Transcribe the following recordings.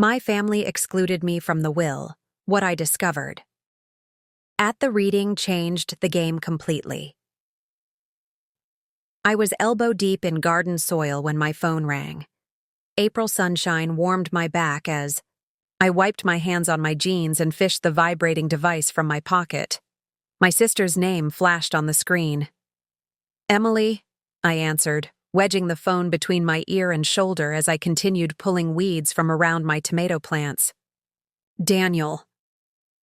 My family excluded me from the will, what I discovered. At the reading changed the game completely. I was elbow-deep in garden soil when my phone rang. April sunshine warmed my back as I wiped my hands on my jeans and fished the vibrating device from my pocket. My sister's name flashed on the screen. "Emily," I answered, wedging the phone between my ear and shoulder as I continued pulling weeds from around my tomato plants. "Daniel."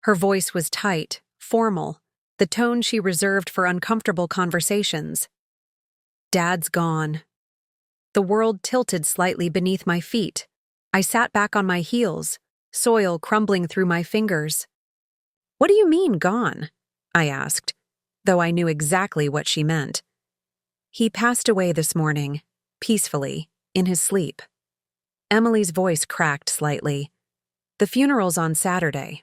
Her voice was tight, formal, the tone she reserved for uncomfortable conversations. "Dad's gone." The world tilted slightly beneath my feet. I sat back on my heels, soil crumbling through my fingers. "What do you mean, gone?" I asked, though I knew exactly what she meant. "He passed away this morning, peacefully, in his sleep." Emily's voice cracked slightly. "The funeral's on Saturday."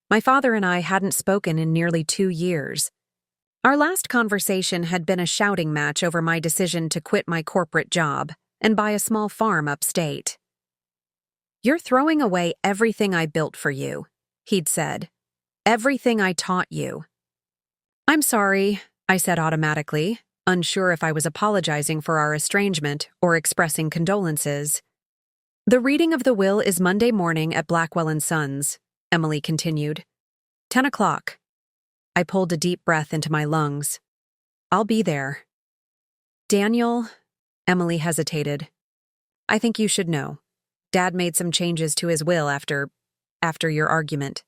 My father and I hadn't spoken in nearly 2 years. Our last conversation had been a shouting match over my decision to quit my corporate job and buy a small farm upstate. "You're throwing away everything I built for you," he'd said. "Everything I taught you." "I'm sorry," I said automatically, unsure if I was apologizing for our estrangement or expressing condolences. "The reading of the will is Monday morning at Blackwell & Sons," Emily continued. 10 o'clock. I pulled a deep breath into my lungs. "I'll be there." "Daniel," Emily hesitated. "I think you should know. Dad made some changes to his will after your argument."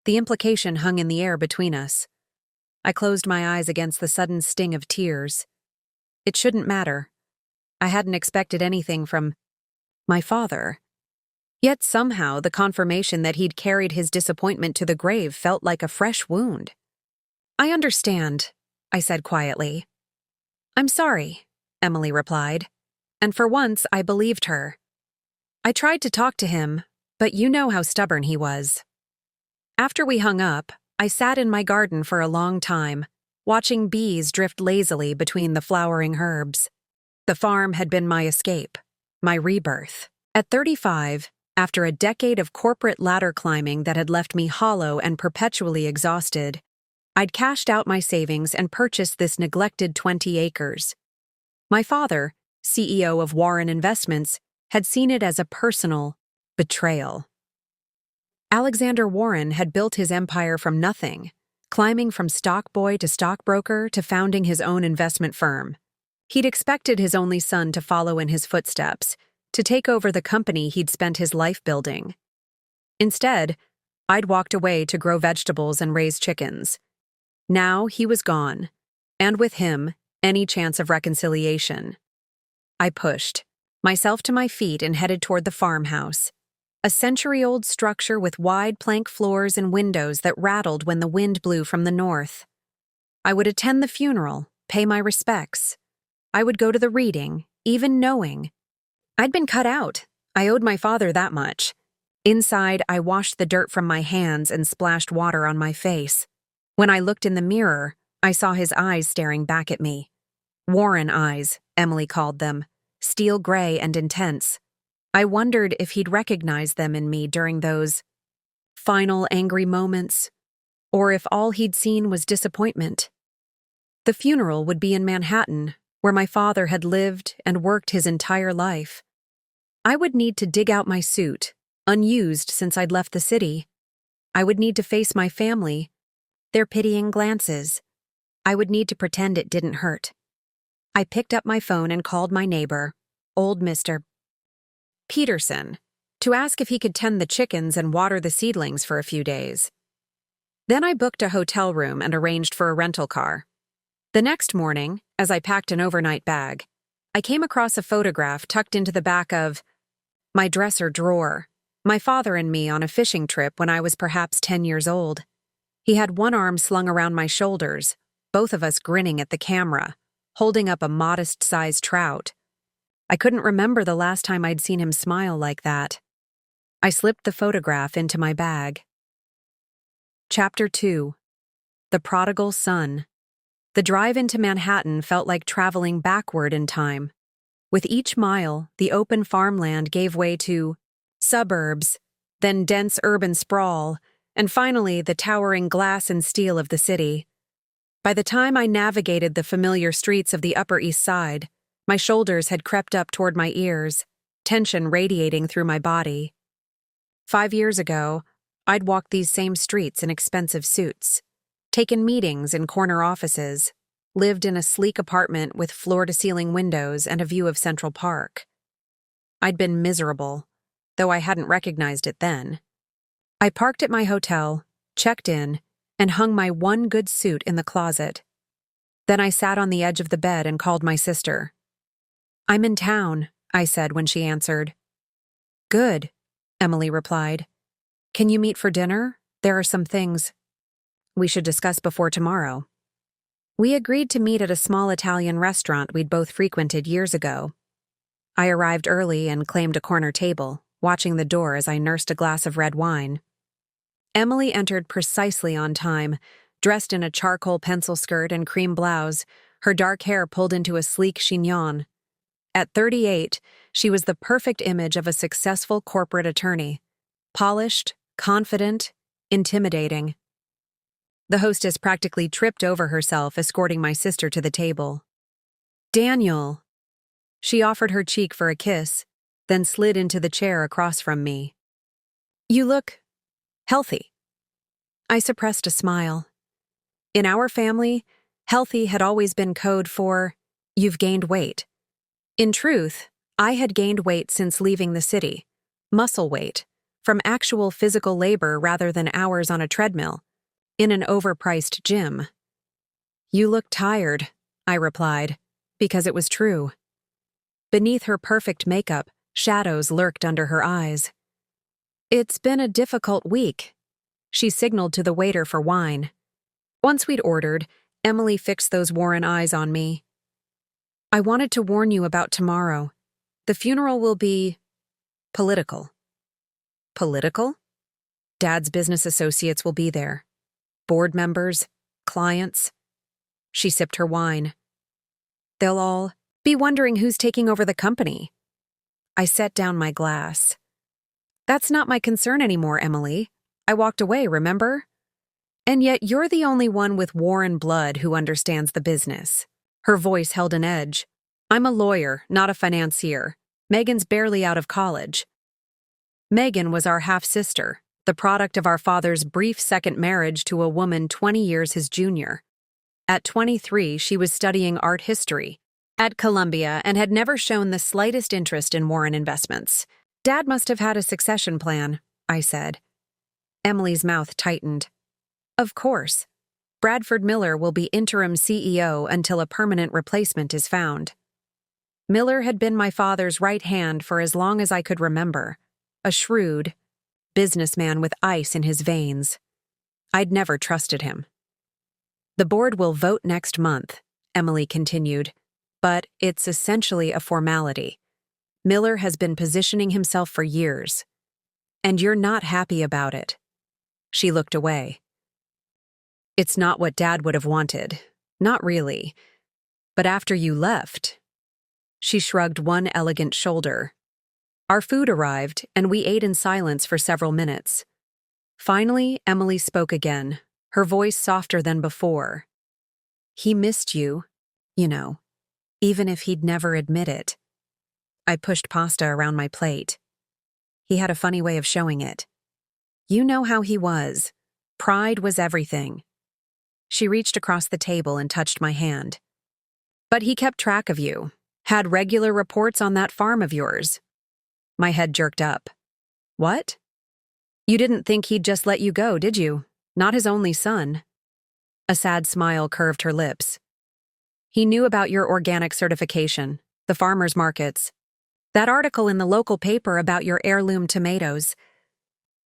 The implication hung in the air between us. I closed my eyes against the sudden sting of tears. It shouldn't matter. I hadn't expected anything from my father. Yet somehow the confirmation that he'd carried his disappointment to the grave felt like a fresh wound. "I understand," I said quietly. "I'm sorry," Emily replied, and for once I believed her. "I tried to talk to him, but you know how stubborn he was." After we hung up, I sat in my garden for a long time, watching bees drift lazily between the flowering herbs. The farm had been my escape, my rebirth. At 35, after a decade of corporate ladder climbing that had left me hollow and perpetually exhausted, I'd cashed out my savings and purchased this neglected 20 acres. My father, CEO of Warren Investments, had seen it as a personal betrayal. Alexander Warren had built his empire from nothing, climbing from stock boy to stockbroker to founding his own investment firm. He'd expected his only son to follow in his footsteps, to take over the company he'd spent his life building. Instead, I'd walked away to grow vegetables and raise chickens. Now he was gone, and with him, any chance of reconciliation. I pushed myself to my feet and headed toward the farmhouse, a century-old structure with wide plank floors and windows that rattled when the wind blew from the north. I would attend the funeral, pay my respects. I would go to the reading, even knowing I'd been cut out. I owed my father that much. Inside, I washed the dirt from my hands and splashed water on my face. When I looked in the mirror, I saw his eyes staring back at me. Warren eyes, Emily called them, steel gray and intense. I wondered if he'd recognized them in me during those final angry moments, or if all he'd seen was disappointment. The funeral would be in Manhattan, where my father had lived and worked his entire life. I would need to dig out my suit, unused since I'd left the city. I would need to face my family, their pitying glances. I would need to pretend it didn't hurt. I picked up my phone and called my neighbor, old Mr. Peterson, to ask if he could tend the chickens and water the seedlings for a few days. Then I booked a hotel room and arranged for a rental car. The next morning, as I packed an overnight bag, I came across a photograph tucked into the back of my dresser drawer, my father and me on a fishing trip when I was perhaps 10 years old. He had one arm slung around my shoulders, both of us grinning at the camera, holding up a modest-sized trout. I couldn't remember the last time I'd seen him smile like that. I slipped the photograph into my bag. Chapter 2. The Prodigal Son. The drive into Manhattan felt like traveling backward in time. With each mile, the open farmland gave way to suburbs, then dense urban sprawl, and finally the towering glass and steel of the city. By the time I navigated the familiar streets of the Upper East Side, my shoulders had crept up toward my ears, tension radiating through my body. 5 years ago, I'd walked these same streets in expensive suits, taken meetings in corner offices, lived in a sleek apartment with floor-to-ceiling windows and a view of Central Park. I'd been miserable, though I hadn't recognized it then. I parked at my hotel, checked in, and hung my one good suit in the closet. Then I sat on the edge of the bed and called my sister. "I'm in town," I said when she answered. "Good," Emily replied. "Can you meet for dinner? There are some things we should discuss before tomorrow." We agreed to meet at a small Italian restaurant we'd both frequented years ago. I arrived early and claimed a corner table, watching the door as I nursed a glass of red wine. Emily entered precisely on time, dressed in a charcoal pencil skirt and cream blouse, her dark hair pulled into a sleek chignon. At 38, she was the perfect image of a successful corporate attorney. Polished, confident, intimidating. The hostess practically tripped over herself, escorting my sister to the table. "Daniel." She offered her cheek for a kiss, then slid into the chair across from me. "You look healthy." I suppressed a smile. In our family, healthy had always been code for, "You've gained weight." In truth, I had gained weight since leaving the city. Muscle weight, from actual physical labor rather than hours on a treadmill, in an overpriced gym. "You look tired," I replied, because it was true. Beneath her perfect makeup, shadows lurked under her eyes. "It's been a difficult week." She signaled to the waiter for wine. Once we'd ordered, Emily fixed those Warren eyes on me. "I wanted to warn you about tomorrow. The funeral will be political." "Political?" "Dad's business associates will be there. Board members, clients." She sipped her wine. "They'll all be wondering who's taking over the company." I set down my glass. "That's not my concern anymore, Emily. I walked away, remember? And yet you're the only one with Warren blood who understands the business." Her voice held an edge. "I'm a lawyer, not a financier. Megan's barely out of college." Megan was our half-sister, the product of our father's brief second marriage to a woman 20 years his junior. At 23, she was studying art history at Columbia and had never shown the slightest interest in Warren investments. "Dad must have had a succession plan," I said. Emily's mouth tightened. "Of course. Bradford Miller will be interim CEO until a permanent replacement is found." Miller had been my father's right hand for as long as I could remember, a shrewd businessman with ice in his veins. I'd never trusted him. "The board will vote next month," Emily continued, "but it's essentially a formality. Miller has been positioning himself for years. And you're not happy about it." She looked away. "It's not what Dad would have wanted. Not really. But after you left..." She shrugged one elegant shoulder. Our food arrived, and we ate in silence for several minutes. Finally, Emily spoke again, her voice softer than before. "He missed you, you know, even if he'd never admit it." I pushed pasta around my plate. He had a funny way of showing it. "You know how he was. Pride was everything." She reached across the table and touched my hand. "But he kept track of you, had regular reports on that farm of yours." My head jerked up. "What? You didn't think he'd just let you go, did you? Not his only son." A sad smile curved her lips. "He knew about your organic certification, the farmers' markets, that article in the local paper about your heirloom tomatoes."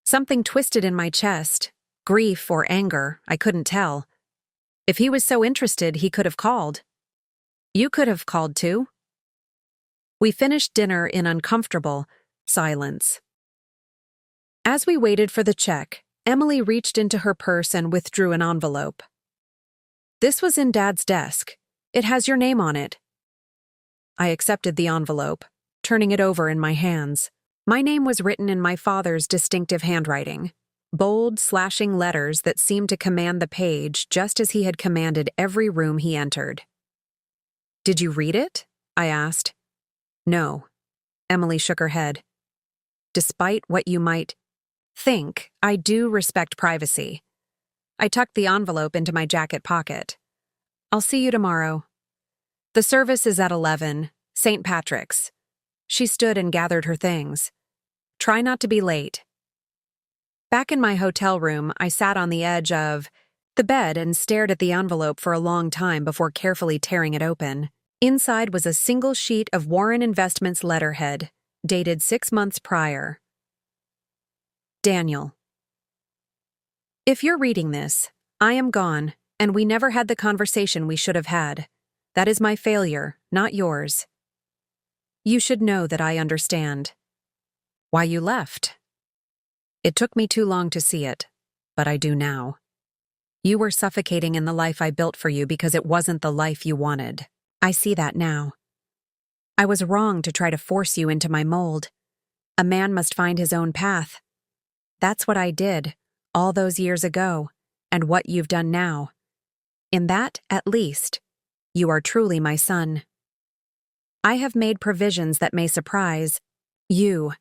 Something twisted in my chest, grief or anger, I couldn't tell. If he was so interested, he could have called. You could have called too. We finished dinner in uncomfortable silence. As we waited for the check, Emily reached into her purse and withdrew an envelope. "This was in Dad's desk. It has your name on it." I accepted the envelope, turning it over in my hands. My name was written in my father's distinctive handwriting, bold, slashing letters that seemed to command the page just as he had commanded every room he entered. "Did you read it?" I asked. "No." Emily shook her head. "Despite what you might think, I do respect privacy." I tucked the envelope into my jacket pocket. "I'll see you tomorrow." "The service is at 11, St. Patrick's." She stood and gathered her things. "Try not to be late." Back in my hotel room, I sat on the edge of the bed and stared at the envelope for a long time before carefully tearing it open. Inside was a single sheet of Warren Investments letterhead, dated 6 months prior. Daniel. If you're reading this, I am gone, and we never had the conversation we should have had. That is my failure, not yours. You should know that I understand. Why you left? It took me too long to see it, but I do now. You were suffocating in the life I built for you because it wasn't the life you wanted. I see that now. I was wrong to try to force you into my mold. A man must find his own path. That's what I did, all those years ago, and what you've done now. In that, at least, you are truly my son. I have made provisions that may surprise you.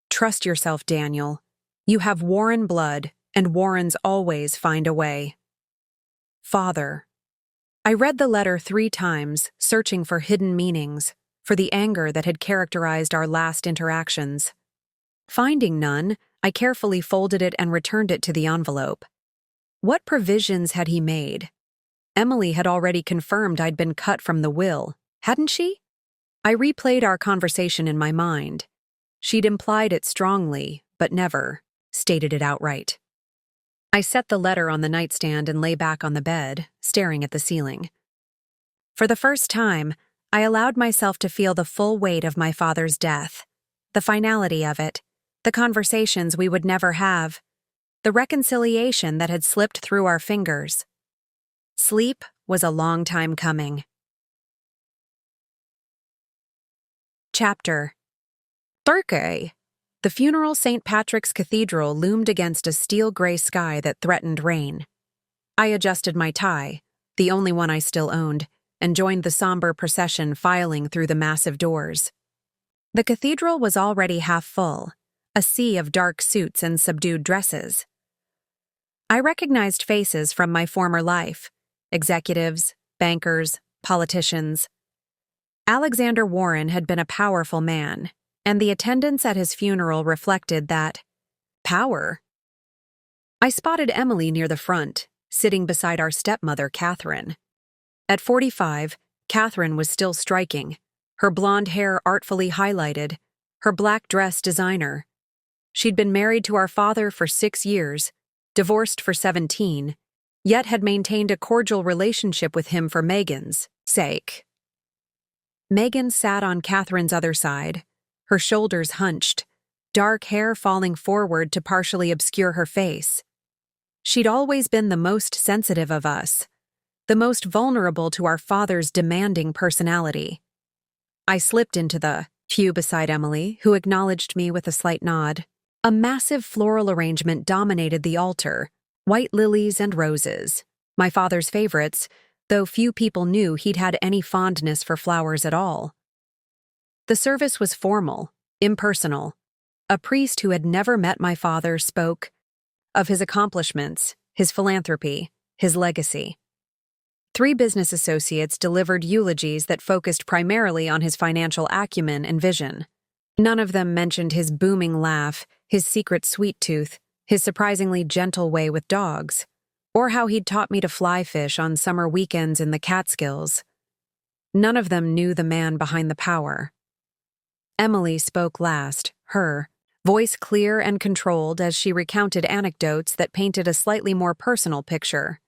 Trust yourself, Daniel. You have Warren blood, and Warrens always find a way. Father. I read the letter 3 times, searching for hidden meanings, for the anger that had characterized our last interactions. Finding none, I carefully folded it and returned it to the envelope. What provisions had he made? Emily had already confirmed I'd been cut from the will, hadn't she? I replayed our conversation in my mind. She'd implied it strongly, but never stated it outright. I set the letter on the nightstand and lay back on the bed, staring at the ceiling. For the first time, I allowed myself to feel the full weight of my father's death, the finality of it, the conversations we would never have, the reconciliation that had slipped through our fingers. Sleep was a long time coming. Chapter Thursday. The funeral St. Patrick's Cathedral loomed against a steel-gray sky that threatened rain. I adjusted my tie, the only one I still owned, and joined the somber procession filing through the massive doors. The cathedral was already half full, a sea of dark suits and subdued dresses. I recognized faces from my former life, executives, bankers, politicians. Alexander Warren had been a powerful man, and the attendance at his funeral reflected that power. I spotted Emily near the front, sitting beside our stepmother, Catherine. At 45, Catherine was still striking, her blonde hair artfully highlighted, her black dress designer. She'd been married to our father for 6 years, divorced for 17, yet had maintained a cordial relationship with him for Megan's sake. Megan sat on Catherine's other side, her shoulders hunched, dark hair falling forward to partially obscure her face. She'd always been the most sensitive of us, the most vulnerable to our father's demanding personality. I slipped into the pew beside Emily, who acknowledged me with a slight nod. A massive floral arrangement dominated the altar, white lilies and roses, my father's favorites, though few people knew he'd had any fondness for flowers at all. The service was formal, impersonal. A priest who had never met my father spoke of his accomplishments, his philanthropy, his legacy. 3 business associates delivered eulogies that focused primarily on his financial acumen and vision. None of them mentioned his booming laugh, his secret sweet tooth, his surprisingly gentle way with dogs, or how he'd taught me to fly fish on summer weekends in the Catskills. None of them knew the man behind the power. Emily spoke last, her voice clear and controlled as she recounted anecdotes that painted a slightly more personal picture.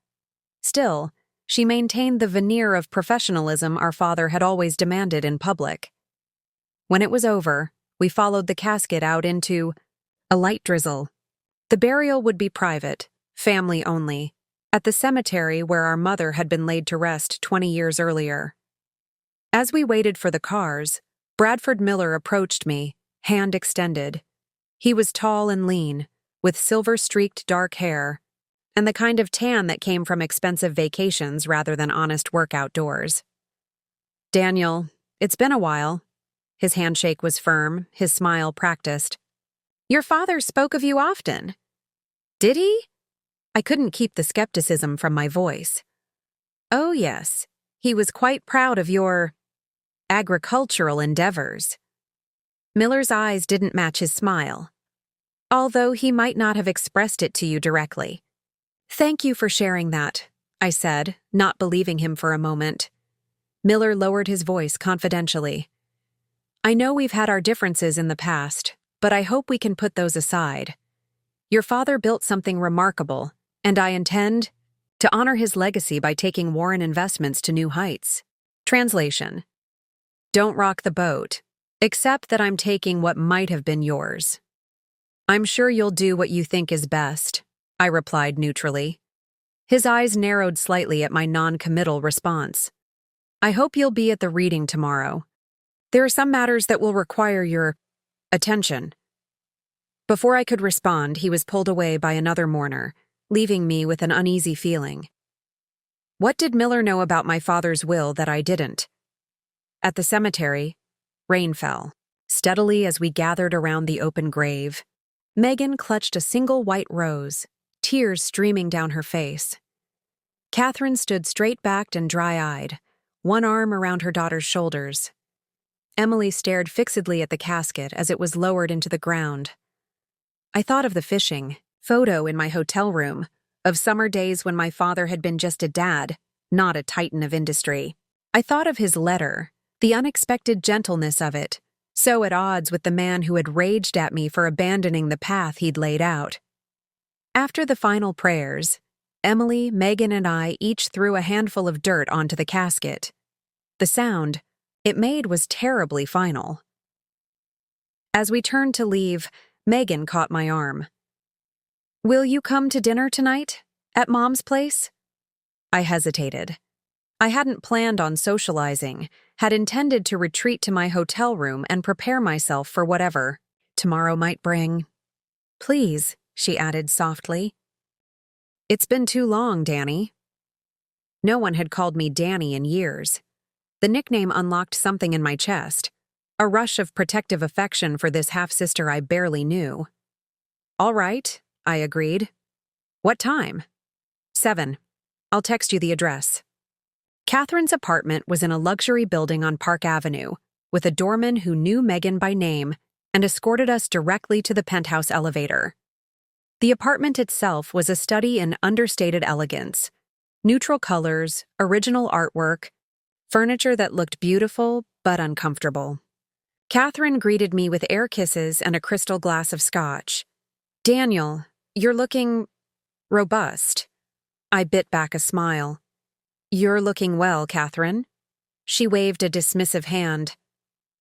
Still, she maintained the veneer of professionalism our father had always demanded in public. When it was over, we followed the casket out into a light drizzle. The burial would be private, family only, at the cemetery where our mother had been laid to rest 20 years earlier. As we waited for the cars, Bradford Miller approached me, hand extended. He was tall and lean, with silver-streaked dark hair, and the kind of tan that came from expensive vacations rather than honest work outdoors. "Daniel, it's been a while." His handshake was firm, his smile practiced. "Your father spoke of you often." "Did he?" I couldn't keep the skepticism from my voice. "Oh, yes. He was quite proud of your agricultural endeavors." Miller's eyes didn't match his smile, although he might not have expressed it to you directly. "Thank you for sharing that," I said, not believing him for a moment. Miller lowered his voice confidentially. "I know we've had our differences in the past, but I hope we can put those aside. Your father built something remarkable, and I intend to honor his legacy by taking Warren Investments to new heights." Translation: "Don't rock the boat, except that I'm taking what might have been yours." "I'm sure you'll do what you think is best," I replied neutrally. His eyes narrowed slightly at my non-committal response. "I hope you'll be at the reading tomorrow. There are some matters that will require your attention." Before I could respond, he was pulled away by another mourner, leaving me with an uneasy feeling. What did Miller know about my father's will that I didn't? At the cemetery, rain fell steadily as we gathered around the open grave. Megan clutched a single white rose, tears streaming down her face. Catherine stood straight-backed and dry-eyed, one arm around her daughter's shoulders. Emily stared fixedly at the casket as it was lowered into the ground. I thought of the fishing photo in my hotel room, of summer days when my father had been just a dad, not a titan of industry. I thought of his letter, the unexpected gentleness of it, so at odds with the man who had raged at me for abandoning the path he'd laid out. After the final prayers, Emily, Megan, and I each threw a handful of dirt onto the casket. The sound it made was terribly final. As we turned to leave, Megan caught my arm. "Will you come to dinner tonight? At Mom's place?" I hesitated. I hadn't planned on socializing, had intended to retreat to my hotel room and prepare myself for whatever tomorrow might bring. "Please," she added softly. "It's been too long, Danny." No one had called me Danny in years. The nickname unlocked something in my chest, a rush of protective affection for this half-sister I barely knew. "All right," I agreed. "What time?" 7. I'll text you the address." Catherine's apartment was in a luxury building on Park Avenue, with a doorman who knew Megan by name and escorted us directly to the penthouse elevator. The apartment itself was a study in understated elegance. Neutral colors, original artwork, furniture that looked beautiful but uncomfortable. Catherine greeted me with air kisses and a crystal glass of scotch. "Daniel, you're looking robust." I bit back a smile. "You're looking well, Catherine." She waved a dismissive hand.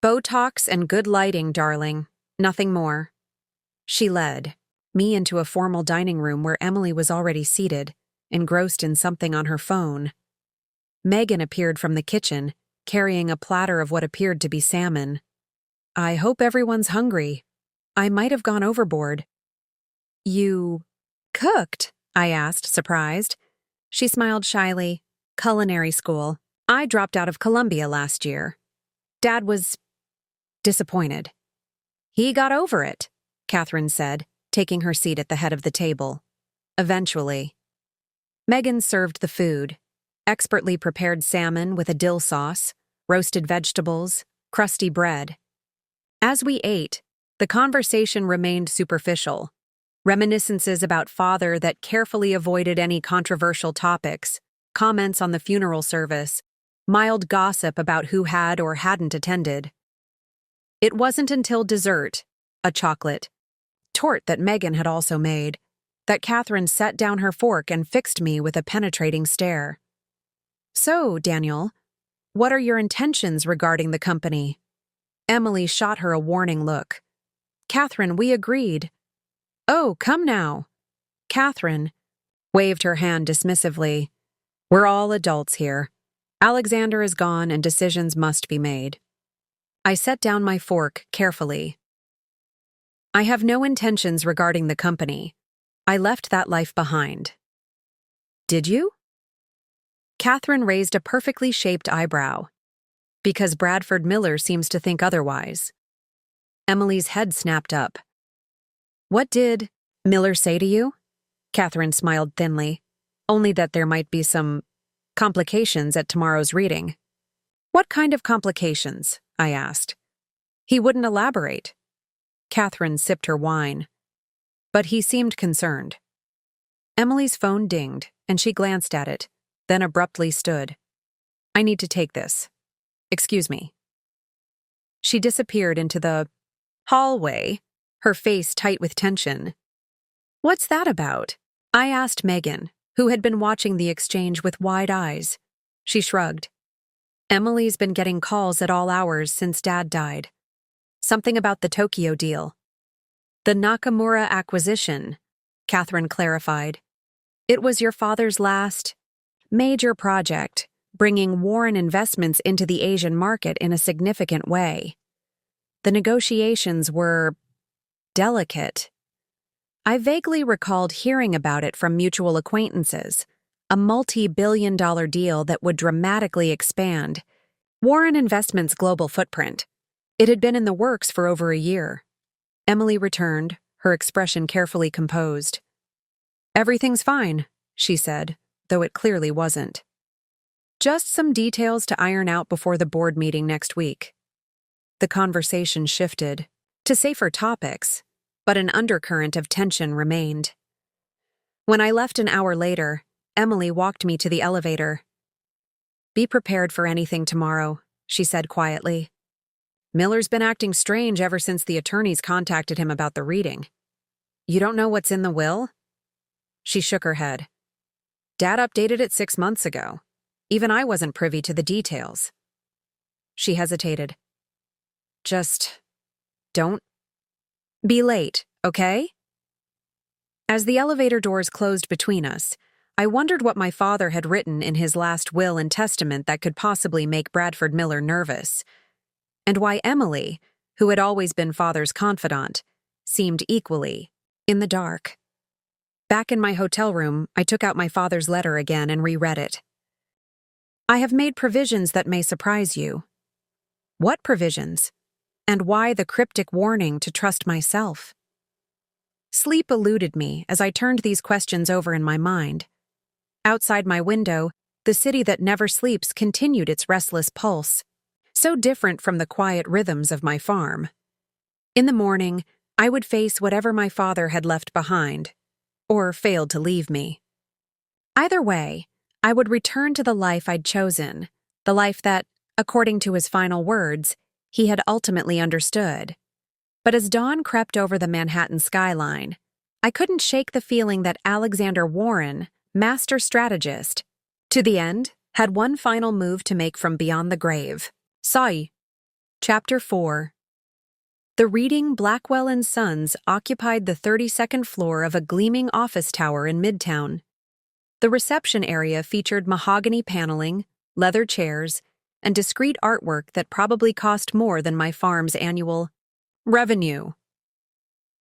"Botox and good lighting, darling. Nothing more." She led me into a formal dining room where Emily was already seated, engrossed in something on her phone. Megan appeared from the kitchen, carrying a platter of what appeared to be salmon. "I hope everyone's hungry. I might have gone overboard." "You cooked?" I asked, surprised. She smiled shyly. "Culinary school. I dropped out of Columbia last year." Dad was disappointed. "He got over it," Catherine said, taking her seat at the head of the table. "Eventually." Megan served the food, expertly prepared salmon with a dill sauce, roasted vegetables, crusty bread. As we ate, the conversation remained superficial. Reminiscences about father that carefully avoided any controversial topics, comments on the funeral service, mild gossip about who had or hadn't attended. It wasn't until dessert, a chocolate torte that Megan had also made, that Catherine set down her fork and fixed me with a penetrating stare. "So, Daniel, what are your intentions regarding the company?" Emily shot her a warning look. "Catherine, we agreed." "Oh, come now." Catherine waved her hand dismissively. "We're all adults here. Alexander is gone and decisions must be made. I set down my fork carefully. I have no intentions regarding the company. I left that life behind. Did you? Catherine raised a perfectly shaped eyebrow. Because Bradford Miller seems to think otherwise. Emily's head snapped up. What did Miller say to you? Catherine smiled thinly. Only that there might be some complications at tomorrow's reading. What kind of complications? I asked. He wouldn't elaborate. Catherine sipped her wine. But he seemed concerned. Emily's phone dinged, and she glanced at it, then abruptly stood. I need to take this. Excuse me. She disappeared into the hallway, her face tight with tension. What's that about? I asked Megan, who had been watching the exchange with wide eyes. She shrugged. Emily's been getting calls at all hours since Dad died. Something about the Tokyo deal. The Nakamura acquisition, Catherine clarified. It was your father's last major project, bringing Warren Investments into the Asian market in a significant way. The negotiations were delicate. I vaguely recalled hearing about it from mutual acquaintances, a multi-billion-dollar deal that would dramatically expand Warren Investments' global footprint. It had been in the works for over a year. Emily returned, her expression carefully composed. Everything's fine, she said, though it clearly wasn't. Just some details to iron out before the board meeting next week. The conversation shifted to safer topics, but an undercurrent of tension remained. When I left an hour later, Emily walked me to the elevator. Be prepared for anything tomorrow, she said quietly. Miller's been acting strange ever since the attorneys contacted him about the reading. You don't know what's in the will? She shook her head. Dad updated it 6 months ago. Even I wasn't privy to the details. She hesitated. Just don't be late, okay? As the elevator doors closed between us, I wondered what my father had written in his last will and testament that could possibly make Bradford Miller nervous, and why Emily, who had always been father's confidant, seemed equally in the dark. Back in my hotel room, I took out my father's letter again and reread it. I have made provisions that may surprise you. What provisions? And why the cryptic warning to trust myself? Sleep eluded me as I turned these questions over in my mind. Outside my window, the city that never sleeps continued its restless pulse, so different from the quiet rhythms of my farm. In the morning, I would face whatever my father had left behind, or failed to leave me. Either way, I would return to the life I'd chosen, the life that, according to his final words, he had ultimately understood. But as dawn crept over the Manhattan skyline, I couldn't shake the feeling that Alexander Warren, master strategist, to the end, had one final move to make from beyond the grave. Sai. Chapter 4. The Reading Blackwell and Sons occupied the 32nd floor of a gleaming office tower in Midtown. The reception area featured mahogany paneling, leather chairs, and discreet artwork that probably cost more than my farm's annual revenue.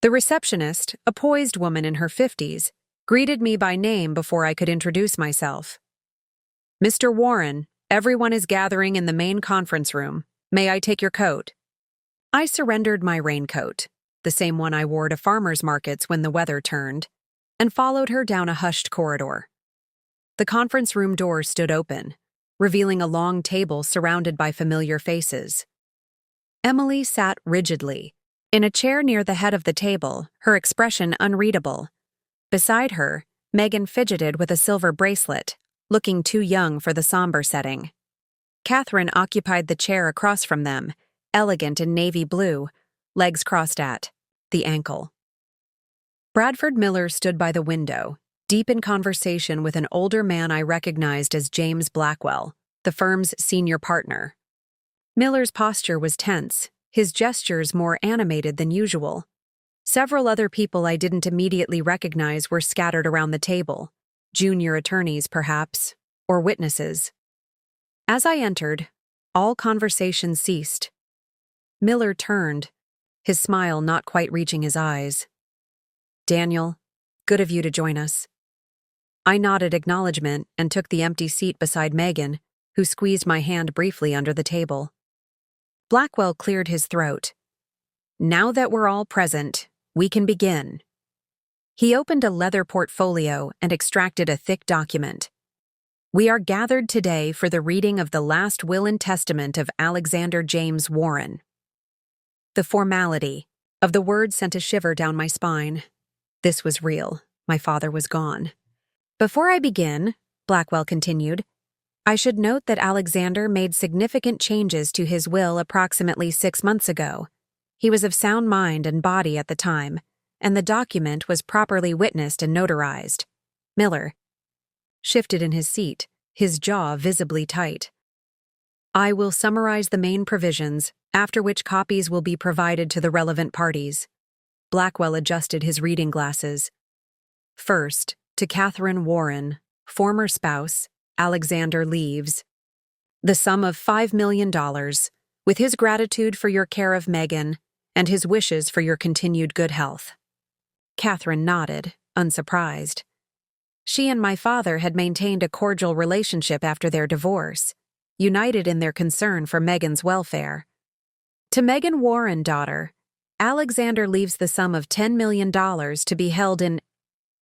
The receptionist, a poised woman in her 50s, greeted me by name before I could introduce myself. Mr. Warren, everyone is gathering in the main conference room. May I take your coat? I surrendered my raincoat, the same one I wore to farmers' markets when the weather turned, and followed her down a hushed corridor. The conference room door stood open, revealing a long table surrounded by familiar faces. Emily sat rigidly, in a chair near the head of the table, her expression unreadable. Beside her, Megan fidgeted with a silver bracelet, looking too young for the somber setting. Catherine occupied the chair across from them, elegant in navy blue, legs crossed at the ankle. Bradford Miller stood by the window, deep in conversation with an older man I recognized as James Blackwell, the firm's senior partner. Miller's posture was tense, his gestures more animated than usual. Several other people I didn't immediately recognize were scattered around the table, junior attorneys perhaps, or witnesses. As I entered, all conversation ceased. Miller turned, his smile not quite reaching his eyes. "Daniel, good of you to join us." I nodded acknowledgement and took the empty seat beside Megan, who squeezed my hand briefly under the table. Blackwell cleared his throat. "Now that we're all present, we can begin." He opened a leather portfolio and extracted a thick document. "We are gathered today for the reading of the last will and testament of Alexander James Warren." The formality of the words sent a shiver down my spine. This was real. My father was gone. "Before I begin," Blackwell continued, "I should note that Alexander made significant changes to his will approximately 6 months ago. He was of sound mind and body at the time, and the document was properly witnessed and notarized." Miller shifted in his seat, his jaw visibly tight. "I will summarize the main provisions, after which copies will be provided to the relevant parties." Blackwell adjusted his reading glasses. "First, to Catherine Warren, former spouse, Alexander leaves the sum of $5 million, with his gratitude for your care of Megan and his wishes for your continued good health." Catherine nodded, unsurprised. She and my father had maintained a cordial relationship after their divorce, united in their concern for Megan's welfare. "To Megan Warren, daughter, Alexander leaves the sum of $10 million to be held in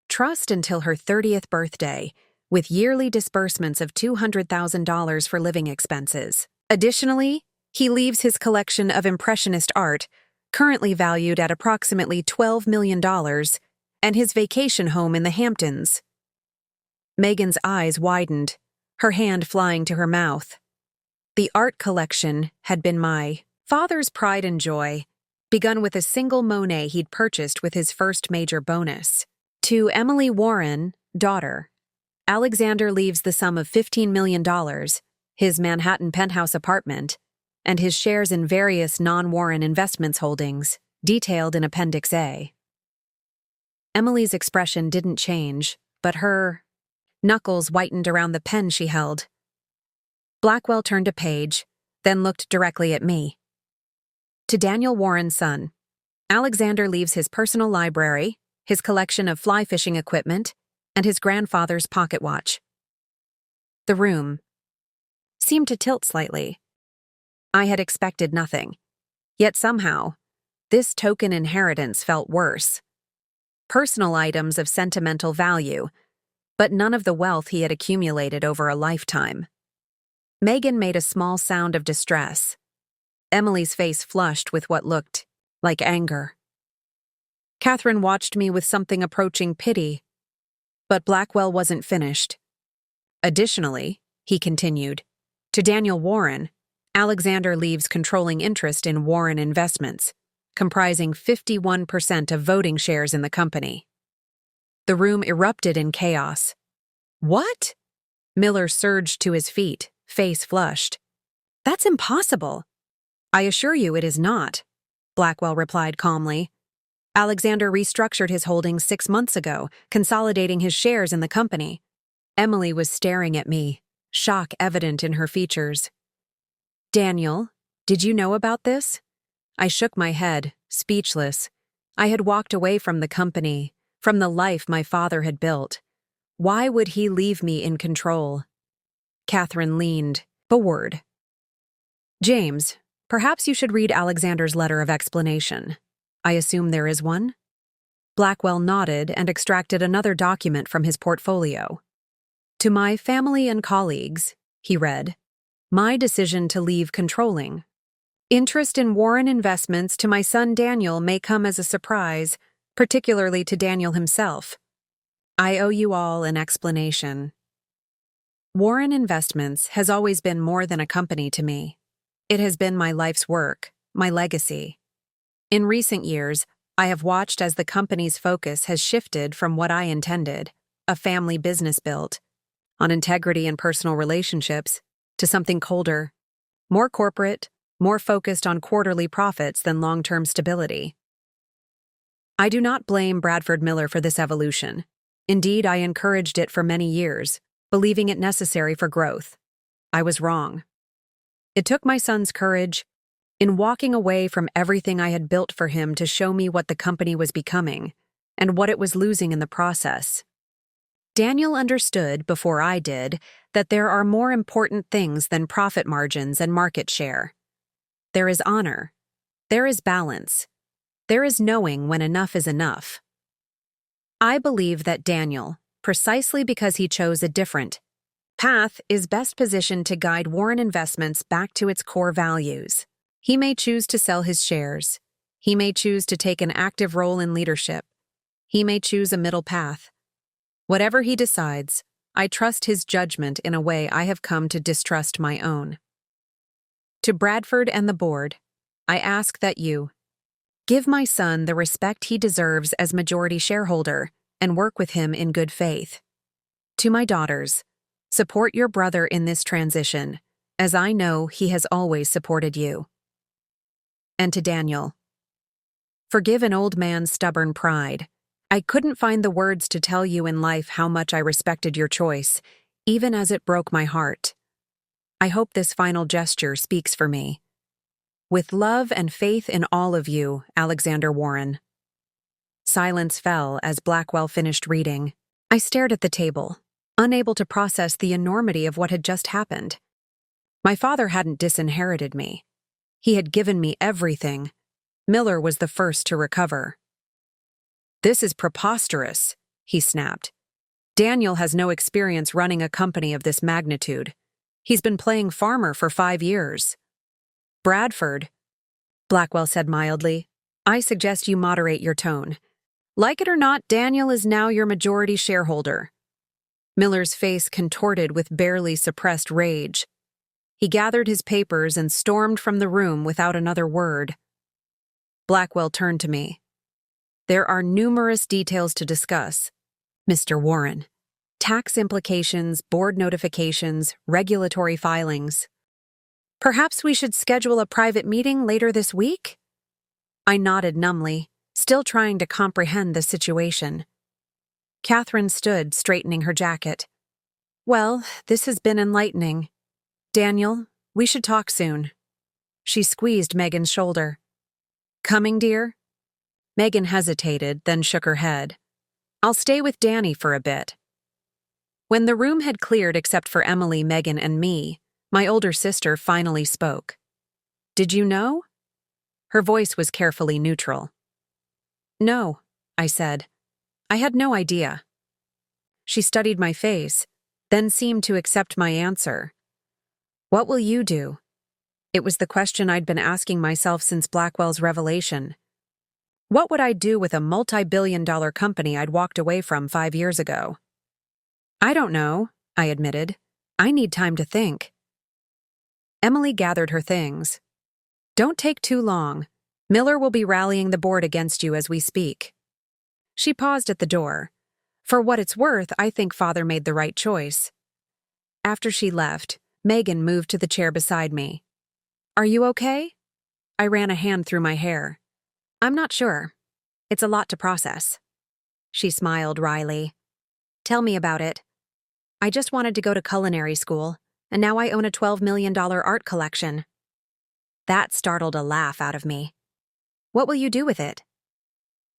trust until her 30th birthday, with yearly disbursements of $200,000 for living expenses. Additionally, he leaves his collection of Impressionist art, currently valued at approximately $12 million, and his vacation home in the Hamptons." Megan's eyes widened, her hand flying to her mouth. The art collection had been my father's pride and joy, begun with a single Monet he'd purchased with his first major bonus. "To Emily Warren, daughter, Alexander leaves the sum of $15 million, his Manhattan penthouse apartment, and his shares in various non-Warren investments holdings, detailed in Appendix A." Emily's expression didn't change, but her knuckles whitened around the pen she held. Blackwell turned a page, then looked directly at me. "To Daniel Warren's son, Alexander leaves his personal library, his collection of fly fishing equipment, and his grandfather's pocket watch." The room seemed to tilt slightly. I had expected nothing. Yet somehow, this token inheritance felt worse. Personal items of sentimental value, but none of the wealth he had accumulated over a lifetime. Megan made a small sound of distress. Emily's face flushed with what looked like anger. Catherine watched me with something approaching pity. But Blackwell wasn't finished. "Additionally," he continued, "to Daniel Warren, Alexander leaves controlling interest in Warren Investments, comprising 51% of voting shares in the company." The room erupted in chaos. "What?" Miller surged to his feet, face flushed. "That's impossible." "I assure you it is not," Blackwell replied calmly. "Alexander restructured his holdings 6 months ago, consolidating his shares in the company." Emily was staring at me, shock evident in her features. "Daniel, did you know about this?" I shook my head, speechless. I had walked away from the company, from the life my father had built. Why would he leave me in control? Catherine leaned forward. "James, perhaps you should read Alexander's letter of explanation. I assume there is one?" Blackwell nodded and extracted another document from his portfolio. "To my family and colleagues," he read, "my decision to leave controlling interest in Warren Investments to my son Daniel may come as a surprise, particularly to Daniel himself. I owe you all an explanation. Warren Investments has always been more than a company to me. It has been my life's work, my legacy. In recent years, I have watched as the company's focus has shifted from what I intended, a family business built on integrity and personal relationships, to something colder, more corporate, more focused on quarterly profits than long-term stability. I do not blame Bradford Miller for this evolution. Indeed, I encouraged it for many years, believing it necessary for growth. I was wrong. It took my son's courage in walking away from everything I had built for him to show me what the company was becoming and what it was losing in the process. Daniel understood, before I did, that there are more important things than profit margins and market share. There is honor. There is balance. There is knowing when enough is enough. I believe that Daniel, precisely because he chose a different path, is best positioned to guide Warren Investments back to its core values. He may choose to sell his shares. He may choose to take an active role in leadership. He may choose a middle path. Whatever he decides, I trust his judgment in a way I have come to distrust my own. To Bradford and the board, I ask that you give my son the respect he deserves as majority shareholder and work with him in good faith. To my daughters, support your brother in this transition, as I know he has always supported you. And to Daniel, forgive an old man's stubborn pride. I couldn't find the words to tell you in life how much I respected your choice, even as it broke my heart. I hope this final gesture speaks for me. With love and faith in all of you, Alexander Warren. Silence fell as Blackwell finished reading. I stared at the table, unable to process the enormity of what had just happened. My father hadn't disinherited me. He had given me everything. Miller was the first to recover. "This is preposterous," he snapped. "Daniel has no experience running a company of this magnitude. He's been playing farmer for 5 years. Bradford," Blackwell said mildly, "I suggest you moderate your tone. Like it or not, Daniel is now your majority shareholder." Miller's face contorted with barely suppressed rage. He gathered his papers and stormed from the room without another word. Blackwell turned to me. "There are numerous details to discuss, Mr. Warren. Tax implications, board notifications, regulatory filings. Perhaps we should schedule a private meeting later this week?" I nodded numbly, still trying to comprehend the situation. Catherine stood, straightening her jacket. "Well, this has been enlightening. Daniel, we should talk soon." She squeezed Megan's shoulder. "Coming, dear?" Megan hesitated, then shook her head. "I'll stay with Danny for a bit." When the room had cleared except for Emily, Megan, and me, my older sister finally spoke. "Did you know?" Her voice was carefully neutral. "No," I said. "I had no idea." She studied my face, then seemed to accept my answer. "What will you do?" It was the question I'd been asking myself since Blackwell's revelation. What would I do with a multi-billion-dollar company I'd walked away from 5 years ago? "I don't know," I admitted. "I need time to think." Emily gathered her things. "Don't take too long. Miller will be rallying the board against you as we speak." She paused at the door. For what it's worth, I think Father made the right choice. After she left, Megan moved to the chair beside me. "Are you okay?" I ran a hand through my hair. "I'm not sure. It's a lot to process." She smiled wryly. "Tell me about it." "I just wanted to go to culinary school, and now I own a $12 million art collection." That startled a laugh out of me. "What will you do with it?"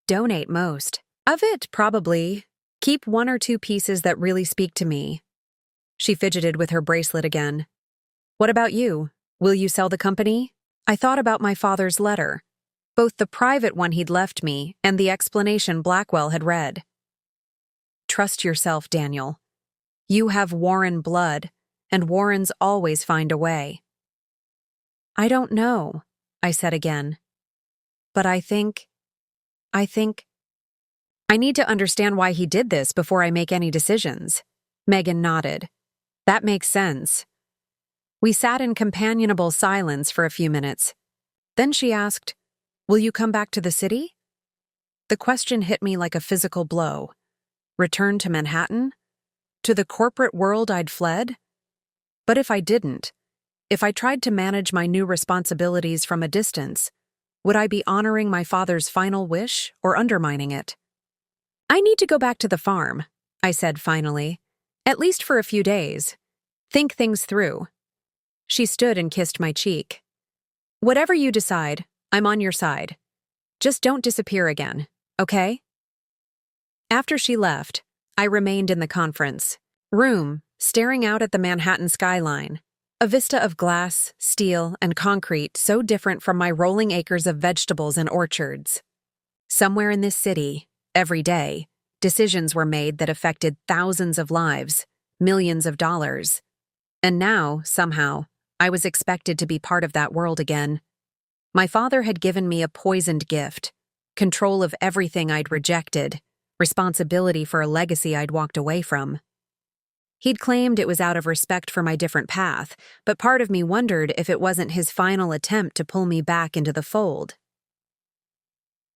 "Donate most of it, probably. Keep 1 or 2 pieces that really speak to me." She fidgeted with her bracelet again. "What about you? Will you sell the company?" I thought about my father's letter, both the private one he'd left me and the explanation Blackwell had read. "Trust yourself, Daniel. You have Warren blood, and Warrens always find a way." "I don't know," I said again. "But I think I need to understand why he did this before I make any decisions." Megan nodded. "That makes sense." We sat in companionable silence for a few minutes. Then she asked, "Will you come back to the city?" The question hit me like a physical blow. Return to Manhattan? To the corporate world I'd fled? But if I didn't, if I tried to manage my new responsibilities from a distance, would I be honoring my father's final wish or undermining it? "I need to go back to the farm," I said finally, "at least for a few days. Think things through. She stood and kissed my cheek. Whatever you decide, I'm on your side. Just don't disappear again, okay? After she left, I remained in the conference room, staring out at the Manhattan skyline, a vista of glass, steel, and concrete so different from my rolling acres of vegetables and orchards. Somewhere in this city, every day, decisions were made that affected thousands of lives, millions of dollars. And now, somehow, I was expected to be part of that world again. My father had given me a poisoned gift, control of everything I'd rejected, responsibility for a legacy I'd walked away from. He'd claimed it was out of respect for my different path, but part of me wondered if it wasn't his final attempt to pull me back into the fold.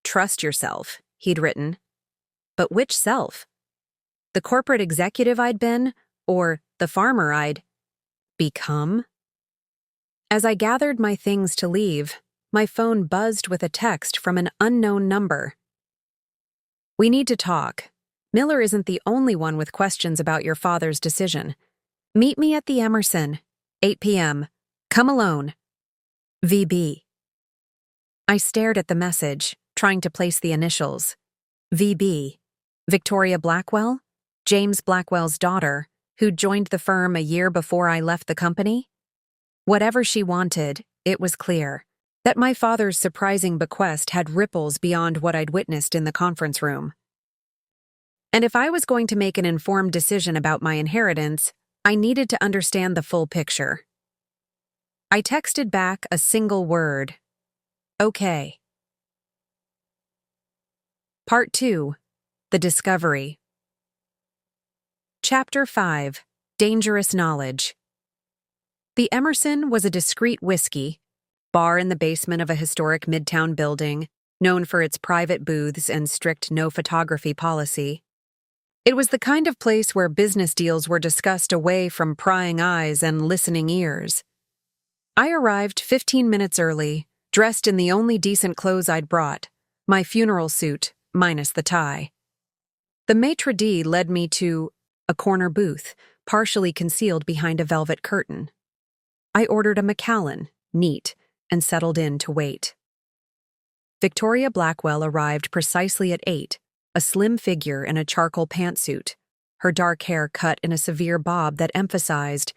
Trust yourself, he'd written. But which self? The corporate executive I'd been, or the farmer I'd become? As I gathered my things to leave, my phone buzzed with a text from an unknown number. We need to talk. Miller isn't the only one with questions about your father's decision. Meet me at the Emerson, 8 p.m. Come alone. VB. I stared at the message, trying to place the initials. VB. Victoria Blackwell? James Blackwell's daughter, who'd joined the firm a year before I left the company? Whatever she wanted, it was clear that my father's surprising bequest had ripples beyond what I'd witnessed in the conference room. And if I was going to make an informed decision about my inheritance, I needed to understand the full picture. I texted back a single word. Okay. Part 2. The Discovery. Chapter 5. Dangerous Knowledge. The Emerson was a discreet whiskey bar in the basement of a historic midtown building, known for its private booths and strict no-photography policy. It was the kind of place where business deals were discussed away from prying eyes and listening ears. I arrived 15 minutes early, dressed in the only decent clothes I'd brought, my funeral suit, minus the tie. The maitre d' led me to a corner booth, partially concealed behind a velvet curtain. I ordered a Macallan, neat, and settled in to wait. Victoria Blackwell arrived precisely at 8, a slim figure in a charcoal pantsuit, her dark hair cut in a severe bob that emphasized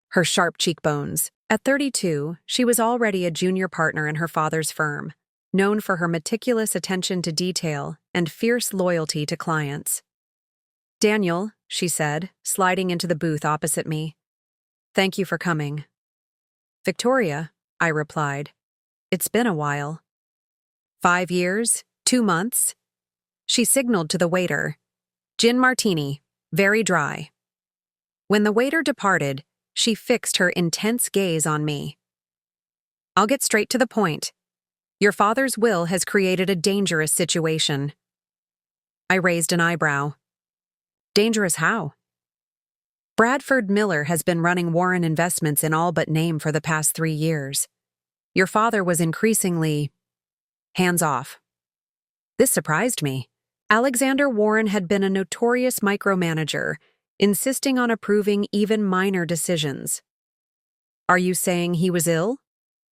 her sharp cheekbones. At 32, she was already a junior partner in her father's firm, known for her meticulous attention to detail and fierce loyalty to clients. "Daniel," she said, sliding into the booth opposite me. "Thank you for coming." "Victoria," I replied. "It's been a while." 5 years, 2 months. She signaled to the waiter. "Gin martini, very dry." When the waiter departed, she fixed her intense gaze on me. "I'll get straight to the point. Your father's will has created a dangerous situation." I raised an eyebrow. "Dangerous how?" "Bradford Miller has been running Warren Investments in all but name for the past 3 years. Your father was increasingly hands-off." This surprised me. Alexander Warren had been a notorious micromanager, insisting on approving even minor decisions. "Are you saying he was ill?"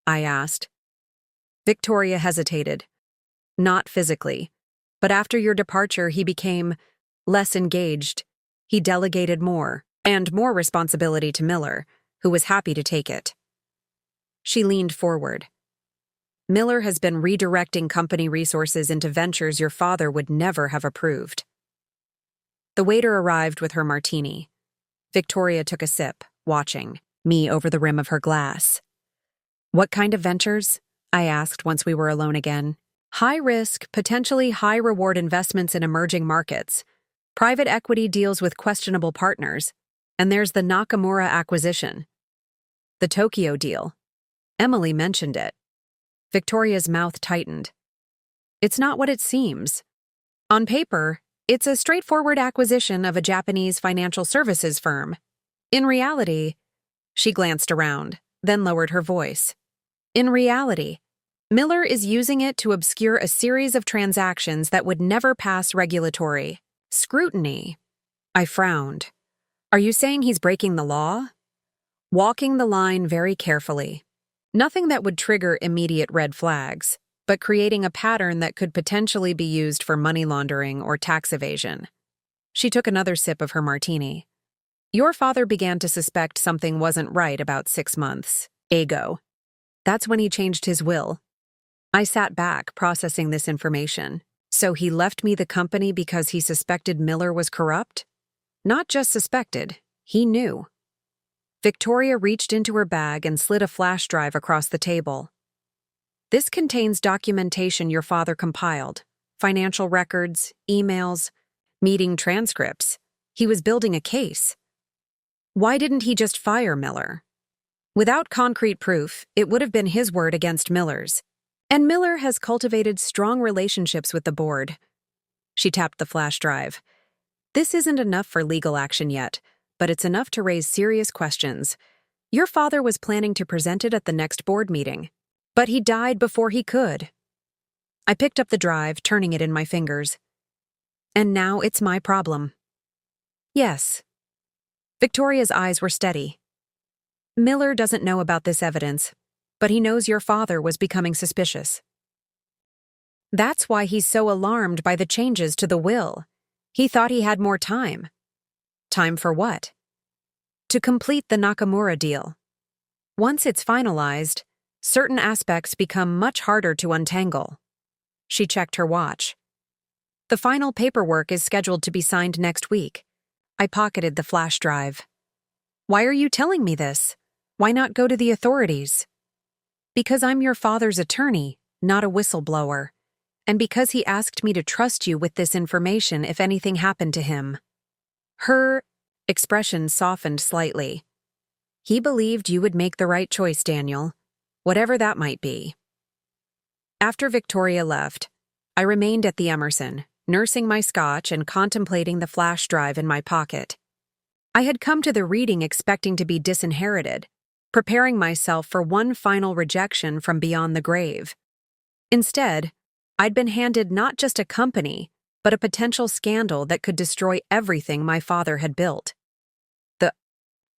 I asked. Victoria hesitated. "Not physically, but after your departure he became less engaged. He delegated more, and more responsibility to Miller, who was happy to take it." She leaned forward. "Miller has been redirecting company resources into ventures your father would never have approved." The waiter arrived with her martini. Victoria took a sip, watching me over the rim of her glass. "What kind of ventures?" I asked once we were alone again. "High-risk, potentially high-reward investments in emerging markets. Private equity deals with questionable partners. And there's the Nakamura acquisition. The Tokyo deal. Emily mentioned it." Victoria's mouth tightened. "It's not what it seems. On paper, it's a straightforward acquisition of a Japanese financial services firm. In reality," she glanced around, then lowered her voice. "In reality, Miller is using it to obscure a series of transactions that would never pass regulatory scrutiny." I frowned. "Are you saying he's breaking the law?" walking the line very carefully. Nothing that would trigger immediate red flags, but creating a pattern that could potentially be used for money laundering or tax evasion. She took another sip of her martini. Your father began to suspect something wasn't right about 6 months ago. That's when he changed his will. I sat back, processing this information. So he left me the company because he suspected Miller was corrupt? Not just suspected, he knew. Victoria reached into her bag and slid a flash drive across the table. This contains documentation your father compiled, financial records, emails, meeting transcripts. He was building a case. Why didn't he just fire Miller? Without concrete proof, it would have been his word against Miller's. And Miller has cultivated strong relationships with the board. She tapped the flash drive. This isn't enough for legal action yet, but it's enough to raise serious questions. Your father was planning to present it at the next board meeting, but he died before he could. I picked up the drive, turning it in my fingers. And now it's my problem. Yes. Victoria's eyes were steady. Miller doesn't know about this evidence, but he knows your father was becoming suspicious. That's why he's so alarmed by the changes to the will. He thought he had more time. Time for what? To complete the Nakamura deal. Once it's finalized, certain aspects become much harder to untangle. She checked her watch. The final paperwork is scheduled to be signed next week. I pocketed the flash drive. Why are you telling me this? Why not go to the authorities? Because I'm your father's attorney, not a whistleblower. And because he asked me to trust you with this information if anything happened to him. Her expression softened slightly. He believed you would make the right choice, Daniel, whatever that might be. After Victoria left, I remained at the Emerson, nursing my scotch and contemplating the flash drive in my pocket. I had come to the reading expecting to be disinherited, preparing myself for one final rejection from beyond the grave. Instead, I'd been handed not just a company, but a potential scandal that could destroy everything my father had built. The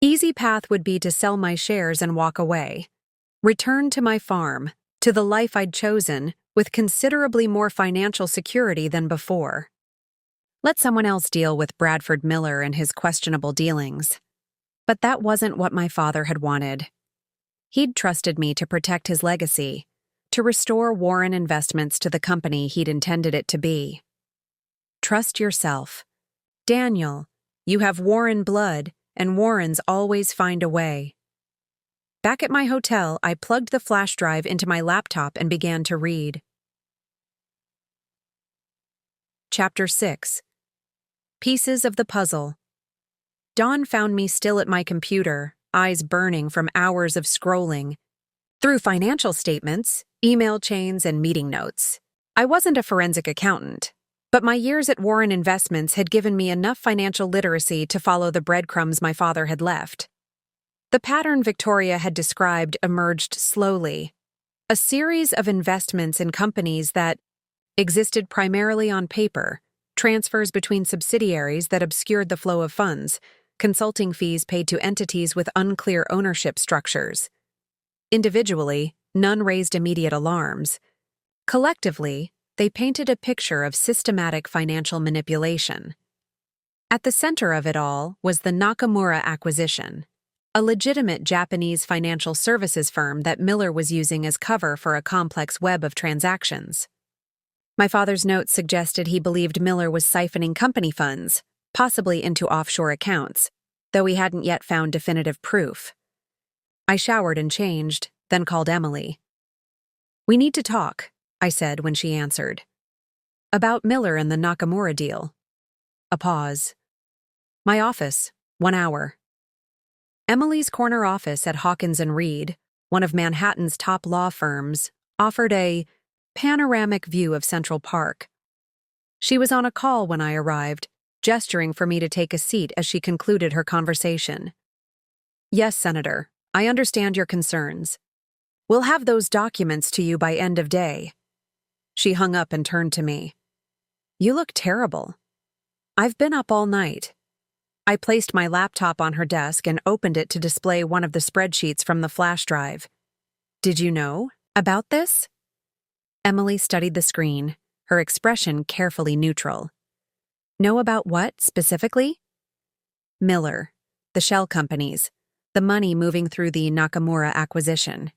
easy path would be to sell my shares and walk away, return to my farm, to the life I'd chosen, with considerably more financial security than before. Let someone else deal with Bradford Miller and his questionable dealings. But that wasn't what my father had wanted. He'd trusted me to protect his legacy, to restore Warren Investments to the company he'd intended it to be. Trust yourself. Daniel, you have Warren blood, and Warrens always find a way. Back at my hotel, I plugged the flash drive into my laptop and began to read. Chapter 6. Pieces of the Puzzle. Dawn found me still at my computer, eyes burning from hours of scrolling through financial statements, email chains, and meeting notes. I wasn't a forensic accountant, but my years at Warren Investments had given me enough financial literacy to follow the breadcrumbs my father had left. The pattern Victoria had described emerged slowly. A series of investments in companies that existed primarily on paper, transfers between subsidiaries that obscured the flow of funds, consulting fees paid to entities with unclear ownership structures. Individually, none raised immediate alarms. Collectively, they painted a picture of systematic financial manipulation. At the center of it all was the Nakamura acquisition, a legitimate Japanese financial services firm that Miller was using as cover for a complex web of transactions. My father's notes suggested he believed Miller was siphoning company funds, possibly into offshore accounts, though he hadn't yet found definitive proof. I showered and changed, then called Emily. "We need to talk," I said when she answered. "About Miller and the Nakamura deal." A pause. "My office, 1 hour." Emily's corner office at Hawkins & Reed, one of Manhattan's top law firms, offered a panoramic view of Central Park. She was on a call when I arrived, gesturing for me to take a seat as she concluded her conversation. "Yes, Senator, I understand your concerns. We'll have those documents to you by end of day." She hung up and turned to me. "You look terrible." "I've been up all night." I placed my laptop on her desk and opened it to display one of the spreadsheets from the flash drive. "Did you know about this?" Emily studied the screen, her expression carefully neutral. "Know about what, specifically?" "Miller, the shell companies, the money moving through the Nakamura acquisition."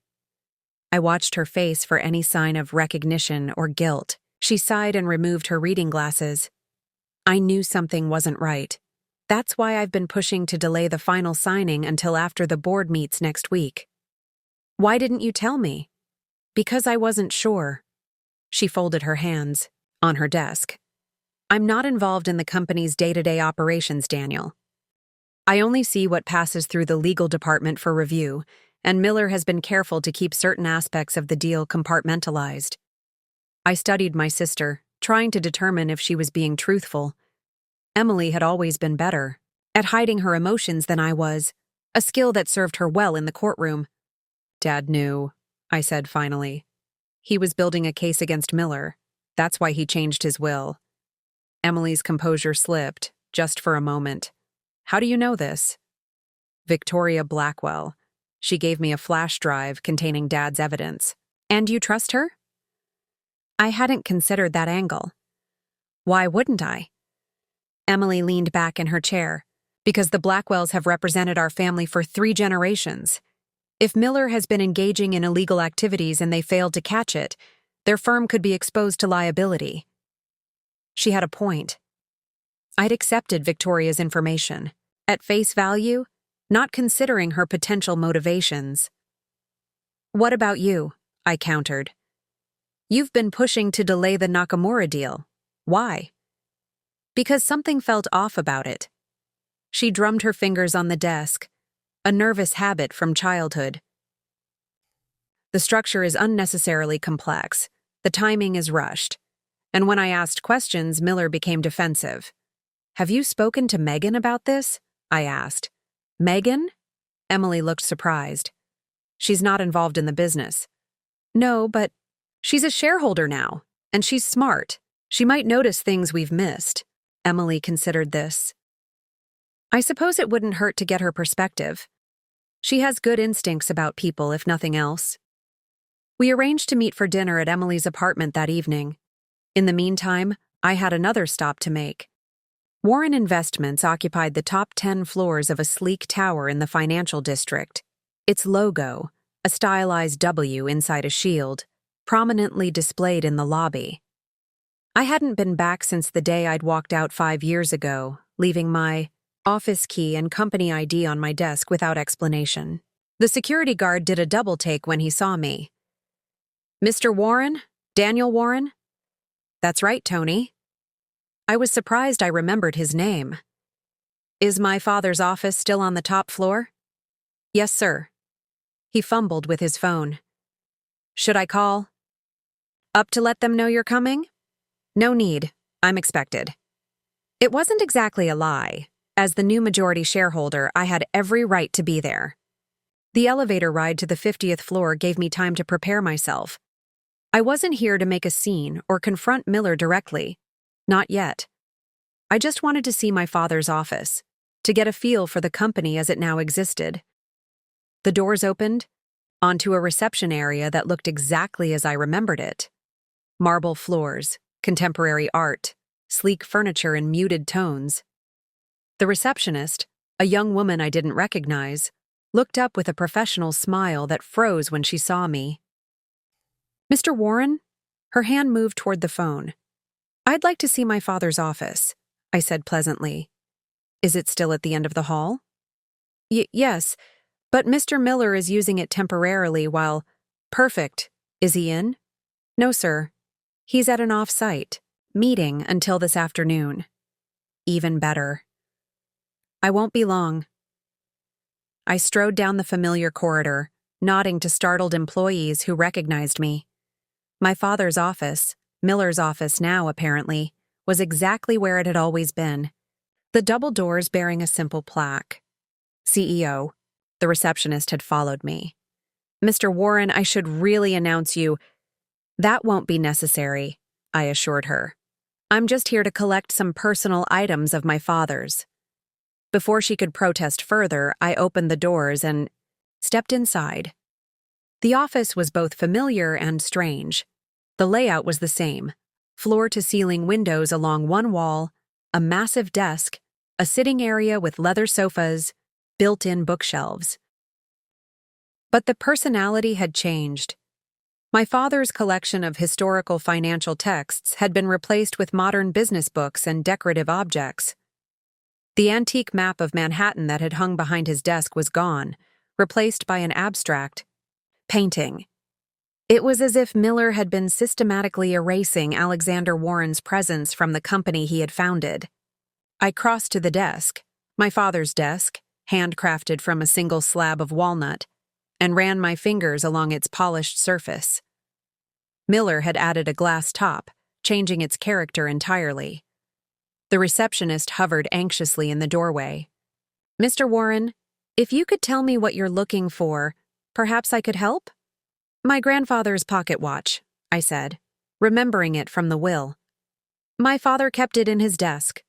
I watched her face for any sign of recognition or guilt. She sighed and removed her reading glasses. I knew something wasn't right. That's why I've been pushing to delay the final signing until after the board meets next week. "Why didn't you tell me?" "Because I wasn't sure." She folded her hands on her desk. "I'm not involved in the company's day-to-day operations, Daniel. I only see what passes through the legal department for review, and Miller has been careful to keep certain aspects of the deal compartmentalized." I studied my sister, trying to determine if she was being truthful. Emily had always been better at hiding her emotions than I was, a skill that served her well in the courtroom. "Dad knew," I said finally. "He was building a case against Miller. That's why he changed his will." Emily's composure slipped, just for a moment. "How do you know this?" "Victoria Blackwell. She gave me a flash drive containing Dad's evidence." "And you trust her?" I hadn't considered that angle. "Why wouldn't I?" Emily leaned back in her chair. "Because the Blackwells have represented our family for 3 generations. If Miller has been engaging in illegal activities and they failed to catch it, their firm could be exposed to liability." She had a point. I'd accepted Victoria's information, at face value, not considering her potential motivations. "What about you?" I countered. "You've been pushing to delay the Nakamura deal. Why?" "Because something felt off about it." She drummed her fingers on the desk, a nervous habit from childhood. "The structure is unnecessarily complex. The timing is rushed. And when I asked questions, Miller became defensive." "Have you spoken to Megan about this?" I asked. "Megan?" Emily looked surprised. "She's not involved in the business." "No, but she's a shareholder now, and she's smart. She might notice things we've missed." Emily considered this. "I suppose it wouldn't hurt to get her perspective. She has good instincts about people, if nothing else." We arranged to meet for dinner at Emily's apartment that evening. In the meantime, I had another stop to make. Warren Investments occupied the top 10 floors of a sleek tower in the financial district. Its logo, a stylized W inside a shield, prominently displayed in the lobby. I hadn't been back since the day I'd walked out 5 years ago, leaving my office key and company ID on my desk without explanation. The security guard did a double take when he saw me. "Mr. Warren? Daniel Warren?" "That's right, Tony." I was surprised I remembered his name. "Is my father's office still on the top floor?" "Yes, sir." He fumbled with his phone. "Should I call up to let them know you're coming?" "No need. I'm expected." It wasn't exactly a lie. As the new majority shareholder, I had every right to be there. The elevator ride to the 50th floor gave me time to prepare myself. I wasn't here to make a scene or confront Miller directly. Not yet. I just wanted to see my father's office, to get a feel for the company as it now existed. The doors opened onto a reception area that looked exactly as I remembered it. Marble floors, contemporary art, sleek furniture in muted tones. The receptionist, a young woman I didn't recognize, looked up with a professional smile that froze when she saw me. "Mr. Warren?" Her hand moved toward the phone. "I'd like to see my father's office," I said pleasantly. "Is it still at the end of the hall?" Yes, but Mr. Miller is using it temporarily while—" "Perfect. Is he in?" "No, sir. He's at an off-site meeting until this afternoon." "Even better." "I won't be long." I strode down the familiar corridor, nodding to startled employees who recognized me. My father's office, Miller's office now apparently, was exactly where it had always been. The double doors bearing a simple plaque. CEO. The receptionist had followed me. "Mr. Warren, I should really announce you—" "That won't be necessary," I assured her. "I'm just here to collect some personal items of my father's." Before she could protest further, I opened the doors and stepped inside. The office was both familiar and strange. The layout was the same: floor-to-ceiling windows along one wall, a massive desk, a sitting area with leather sofas, built-in bookshelves. But the personality had changed. My father's collection of historical financial texts had been replaced with modern business books and decorative objects. The antique map of Manhattan that had hung behind his desk was gone, replaced by an abstract painting. It was as if Miller had been systematically erasing Alexander Warren's presence from the company he had founded. I crossed to the desk, my father's desk, handcrafted from a single slab of walnut, and ran my fingers along its polished surface. Miller had added a glass top, changing its character entirely. The receptionist hovered anxiously in the doorway. "Mr. Warren, if you could tell me what you're looking for, perhaps I could help?" "My grandfather's pocket watch," I said, remembering it from the will. "My father kept it in his desk."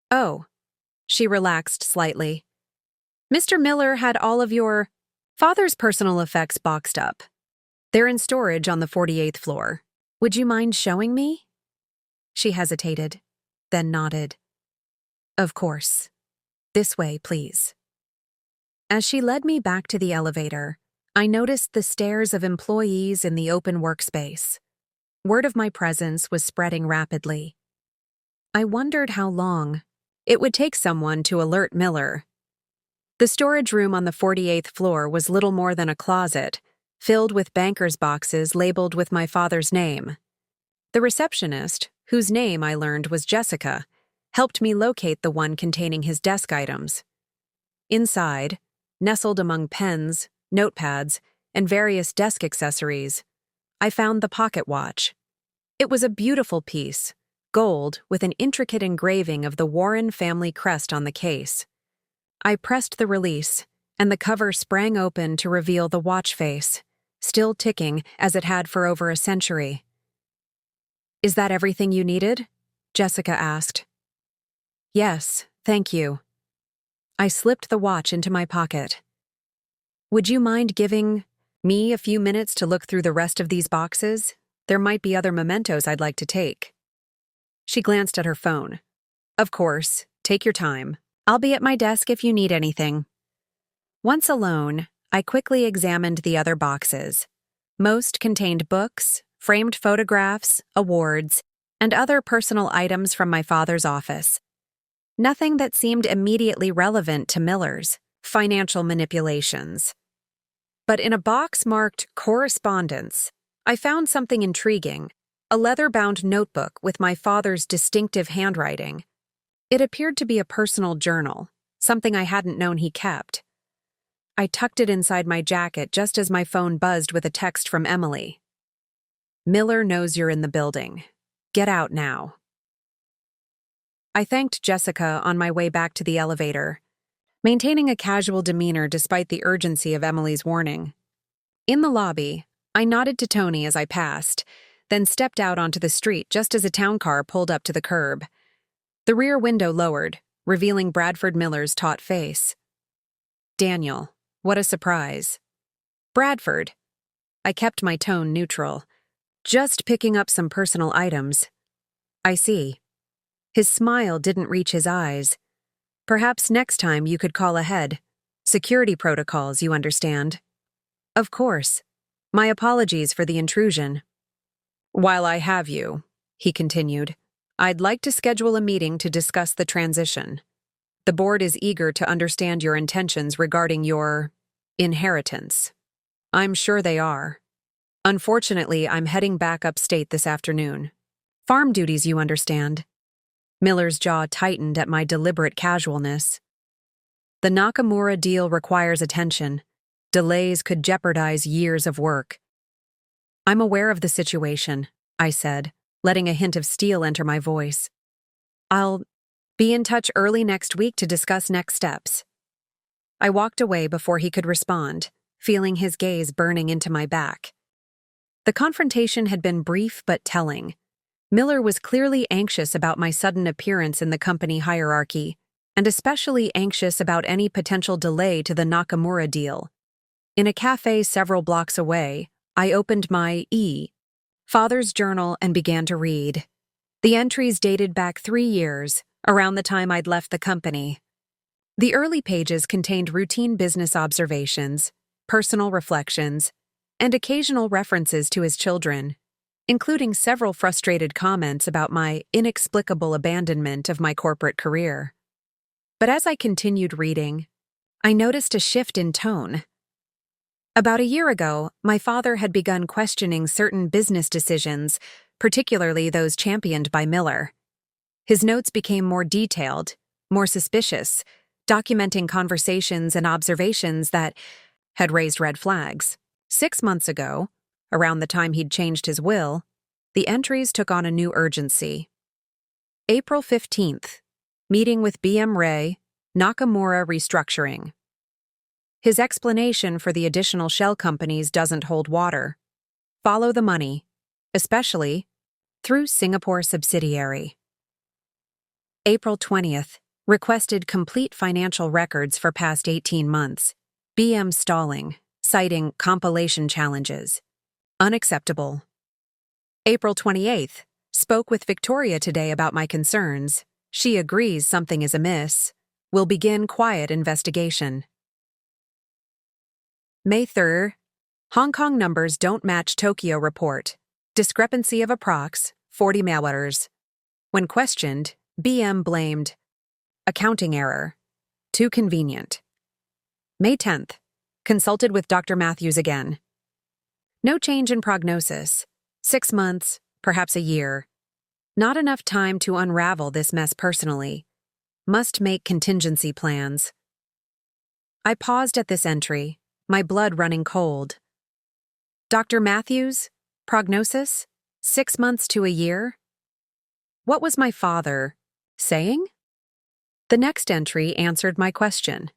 "Oh." She relaxed slightly. "Mr. Miller had all of your father's personal effects boxed up. They're in storage on the 48th floor. Would you mind showing me?" She hesitated, then nodded. "Of course. This way, please." As she led me back to the elevator, I noticed the stares of employees in the open workspace. Word of my presence was spreading rapidly. I wondered how long it would take someone to alert Miller. The storage room on the 48th floor was little more than a closet, filled with banker's boxes labeled with my father's name. The receptionist, whose name I learned was Jessica, helped me locate the one containing his desk items. Inside, nestled among pens, notepads, and various desk accessories, I found the pocket watch. It was a beautiful piece, gold with an intricate engraving of the Warren family crest on the case. I pressed the release, and the cover sprang open to reveal the watch face, still ticking as it had for over a century. "Is that everything you needed?" Jessica asked. "Yes, thank you." I slipped the watch into my pocket. "Would you mind giving me a few minutes to look through the rest of these boxes? There might be other mementos I'd like to take." She glanced at her phone. "Of course, take your time. I'll be at my desk if you need anything." Once alone, I quickly examined the other boxes. Most contained books, framed photographs, awards, and other personal items from my father's office. Nothing that seemed immediately relevant to Miller's financial manipulations. But in a box marked Correspondence, I found something intriguing: a leather-bound notebook with my father's distinctive handwriting. It appeared to be a personal journal, something I hadn't known he kept. I tucked it inside my jacket just as my phone buzzed with a text from Emily. "Miller knows you're in the building. Get out now." I thanked Jessica on my way back to the elevator, maintaining a casual demeanor despite the urgency of Emily's warning. In the lobby, I nodded to Tony as I passed, then stepped out onto the street just as a town car pulled up to the curb. The rear window lowered, revealing Bradford Miller's taut face. "Daniel, what a surprise." "Bradford." I kept my tone neutral. "Just picking up some personal items." "I see." His smile didn't reach his eyes. "Perhaps next time you could call ahead. Security protocols, you understand." "Of course. My apologies for the intrusion." "While I have you," he continued, "I'd like to schedule a meeting to discuss the transition. The board is eager to understand your intentions regarding your inheritance." "I'm sure they are. Unfortunately, I'm heading back upstate this afternoon. Farm duties, you understand." Miller's jaw tightened at my deliberate casualness. "The Nakamura deal requires attention. Delays could jeopardize years of work." "I'm aware of the situation," I said, letting a hint of steel enter my voice. "I'll be in touch early next week to discuss next steps." I walked away before he could respond, feeling his gaze burning into my back. The confrontation had been brief but telling. Miller was clearly anxious about my sudden appearance in the company hierarchy, and especially anxious about any potential delay to the Nakamura deal. In a cafe several blocks away, I opened my father's journal and began to read. The entries dated back 3 years, around the time I'd left the company. The early pages contained routine business observations, personal reflections, and occasional references to his children, including several frustrated comments about my inexplicable abandonment of my corporate career. But as I continued reading, I noticed a shift in tone. About a year ago, my father had begun questioning certain business decisions, particularly those championed by Miller. His notes became more detailed, more suspicious, documenting conversations and observations that had raised red flags. 6 months ago, around the time he'd changed his will, the entries took on a new urgency. April 15th, meeting with B.M. Ray, Nakamura restructuring. His explanation for the additional shell companies doesn't hold water. Follow the money, especially through Singapore subsidiary. April 20th, requested complete financial records for past 18 months. B.M. stalling, citing compilation challenges. Unacceptable. April 28th, spoke with Victoria today about my concerns. She agrees something is amiss. Will begin quiet investigation. May 3rd, Hong Kong numbers don't match Tokyo report. Discrepancy of approx. 40 malwares. When questioned, BM blamed accounting error. Too convenient. May 10th, consulted with Dr. Matthews again. No change in prognosis. 6 months, perhaps a year. Not enough time to unravel this mess personally. Must make contingency plans. I paused at this entry, my blood running cold. Dr. Matthews, prognosis, 6 months to a year? What was my father saying? The next entry answered my question.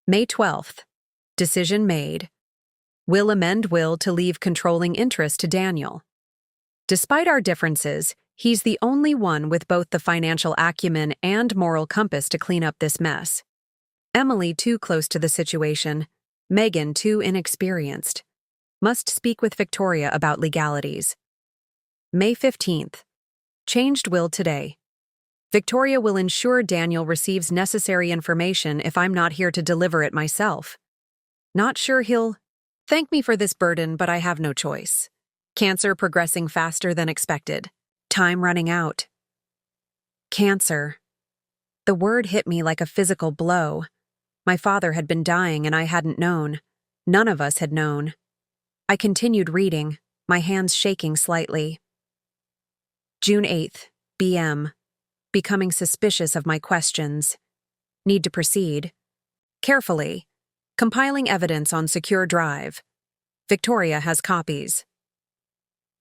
May 12th, decision made. Will amend will to leave controlling interest to Daniel. Despite our differences, he's the only one with both the financial acumen and moral compass to clean up this mess. Emily too close to the situation. Megan too inexperienced. Must speak with Victoria about legalities. May 15th. Changed will today. Victoria will ensure Daniel receives necessary information if I'm not here to deliver it myself. Not sure he'll thank me for this burden, but I have no choice. Cancer progressing faster than expected. Time running out. Cancer. The word hit me like a physical blow. My father had been dying and I hadn't known. None of us had known. I continued reading, my hands shaking slightly. June 8th, BM. Becoming suspicious of my questions. Need to proceed. Carefully. Compiling evidence on secure drive. Victoria has copies.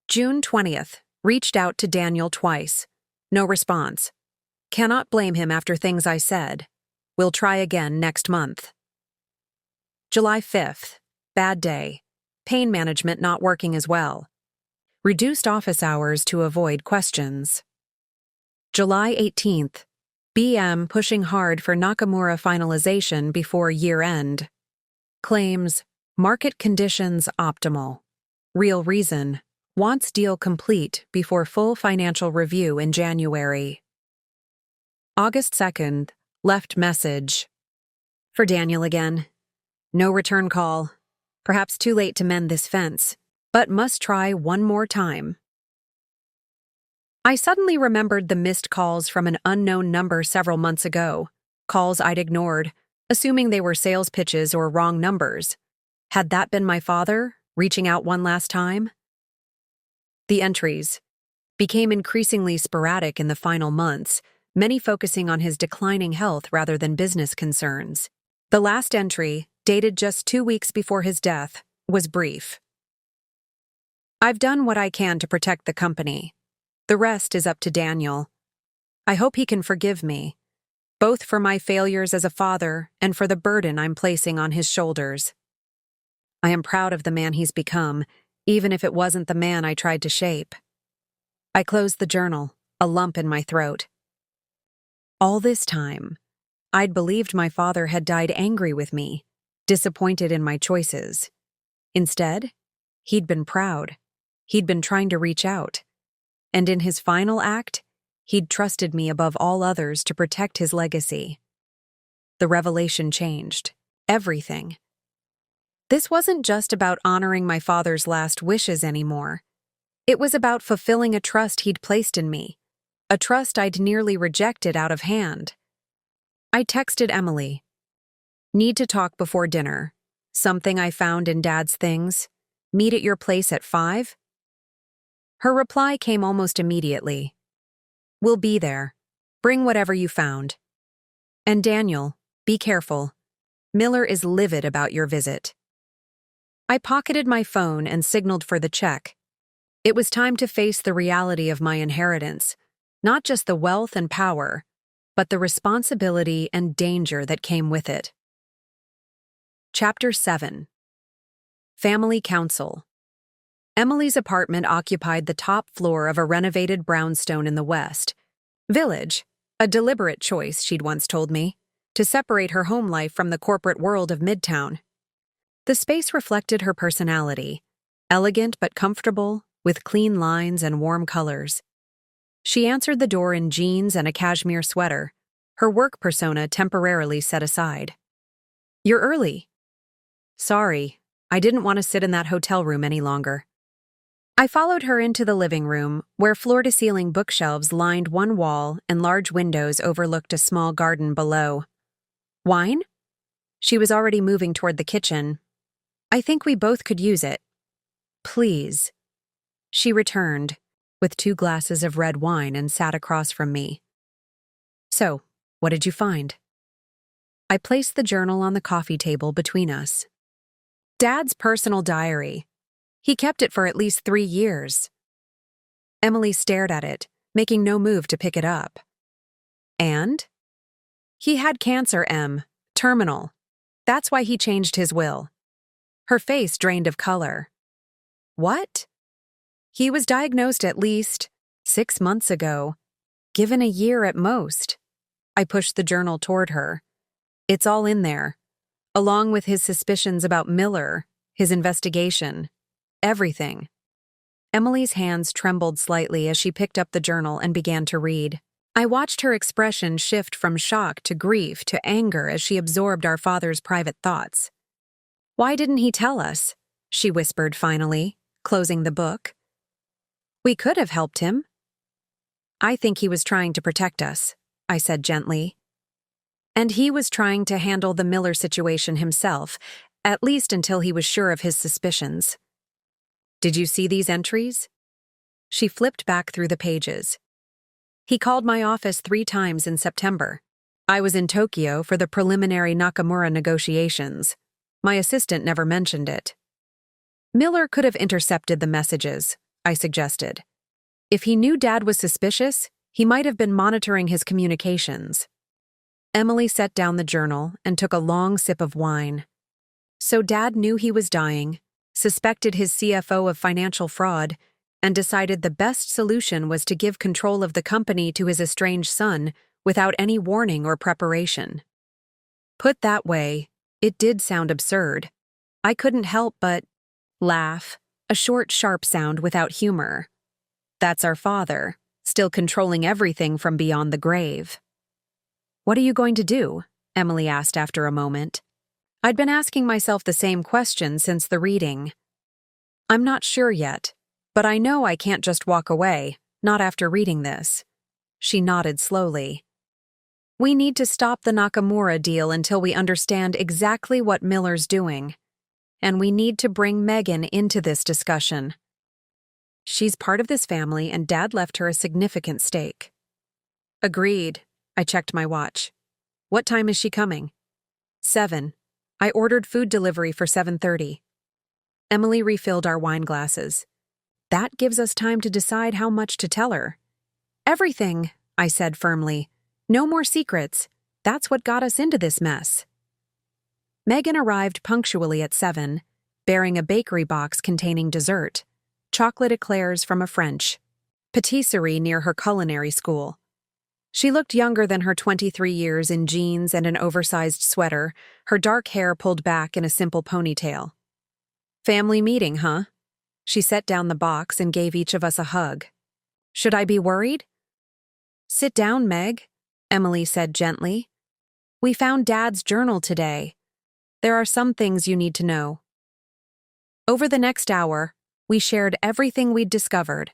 June 20th. Reached out to Daniel twice. No response. Cannot blame him after things I said. Will try again next month. July 5th. Bad day. Pain management not working as well. Reduced office hours to avoid questions. July 18th. BM pushing hard for Nakamura finalization before year-end. Claims, market conditions optimal. Real reason, wants deal complete before full financial review in January. August 2nd, left message. For Daniel again. No return call. Perhaps too late to mend this fence, but must try one more time. I suddenly remembered the missed calls from an unknown number several months ago. Calls I'd ignored, assuming they were sales pitches or wrong numbers. Had that been my father, reaching out one last time? The entries became increasingly sporadic in the final months, many focusing on his declining health rather than business concerns. The last entry, dated just 2 weeks before his death, was brief. I've done what I can to protect the company. The rest is up to Daniel. I hope he can forgive me, both for my failures as a father and for the burden I'm placing on his shoulders. I am proud of the man he's become, even if it wasn't the man I tried to shape. I closed the journal, a lump in my throat. All this time, I'd believed my father had died angry with me, disappointed in my choices. Instead, he'd been proud. He'd been trying to reach out. And in his final act, he'd trusted me above all others to protect his legacy. The revelation changed everything. This wasn't just about honoring my father's last wishes anymore. It was about fulfilling a trust he'd placed in me, a trust I'd nearly rejected out of hand. I texted Emily. Need to talk before dinner. Something I found in Dad's things. Meet at your place at 5? Her reply came almost immediately. We'll be there. Bring whatever you found. And Daniel, be careful. Miller is livid about your visit. I pocketed my phone and signaled for the check. It was time to face the reality of my inheritance, not just the wealth and power, but the responsibility and danger that came with it. Chapter 7. Family Council. Emily's apartment occupied the top floor of a renovated brownstone in the West Village, a deliberate choice, she'd once told me, to separate her home life from the corporate world of Midtown. The space reflected her personality, elegant but comfortable, with clean lines and warm colors. She answered the door in jeans and a cashmere sweater, her work persona temporarily set aside. You're early. Sorry, I didn't want to sit in that hotel room any longer. I followed her into the living room, where floor-to-ceiling bookshelves lined one wall and large windows overlooked a small garden below. Wine? She was already moving toward the kitchen. I think we both could use it. Please. She returned, with 2 glasses of red wine, and sat across from me. So, what did you find? I placed the journal on the coffee table between us. Dad's personal diary. He kept it for at least 3 years. Emily stared at it, making no move to pick it up. And? He had cancer, terminal. That's why he changed his will. Her face drained of color. What? He was diagnosed at least 6 months ago, given a year at most. I pushed the journal toward her. It's all in there, along with his suspicions about Miller, his investigation. Everything. Emily's hands trembled slightly as she picked up the journal and began to read. I watched her expression shift from shock to grief to anger as she absorbed our father's private thoughts. Why didn't he tell us? She whispered finally, closing the book. We could have helped him. I think he was trying to protect us, I said gently. And he was trying to handle the Miller situation himself, at least until he was sure of his suspicions. Did you see these entries? She flipped back through the pages. He called my office 3 times in September. I was in Tokyo for the preliminary Nakamura negotiations. My assistant never mentioned it. Miller could have intercepted the messages, I suggested. If he knew Dad was suspicious, he might have been monitoring his communications. Emily set down the journal and took a long sip of wine. So Dad knew he was dying, suspected his CFO of financial fraud, and decided the best solution was to give control of the company to his estranged son without any warning or preparation. Put that way, it did sound absurd. I couldn't help but laugh, a short, sharp sound without humor. That's our father, still controlling everything from beyond the grave. What are you going to do? Emily asked after a moment. I'd been asking myself the same question since the reading. I'm not sure yet, but I know I can't just walk away, not after reading this. She nodded slowly. We need to stop the Nakamura deal until we understand exactly what Miller's doing. And we need to bring Megan into this discussion. She's part of this family and Dad left her a significant stake. Agreed. I checked my watch. What time is she coming? 7. I ordered food delivery for 7:30. Emily refilled our wine glasses. That gives us time to decide how much to tell her. Everything, I said firmly. No more secrets. That's what got us into this mess. Megan arrived punctually at 7, bearing a bakery box containing dessert, chocolate eclairs from a French patisserie near her culinary school. She looked younger than her 23 years in jeans and an oversized sweater, her dark hair pulled back in a simple ponytail. "Family meeting, huh?" She set down the box and gave each of us a hug. "Should I be worried?" "Sit down, Meg," Emily said gently. "We found Dad's journal today. There are some things you need to know." Over the next hour, we shared everything we'd discovered: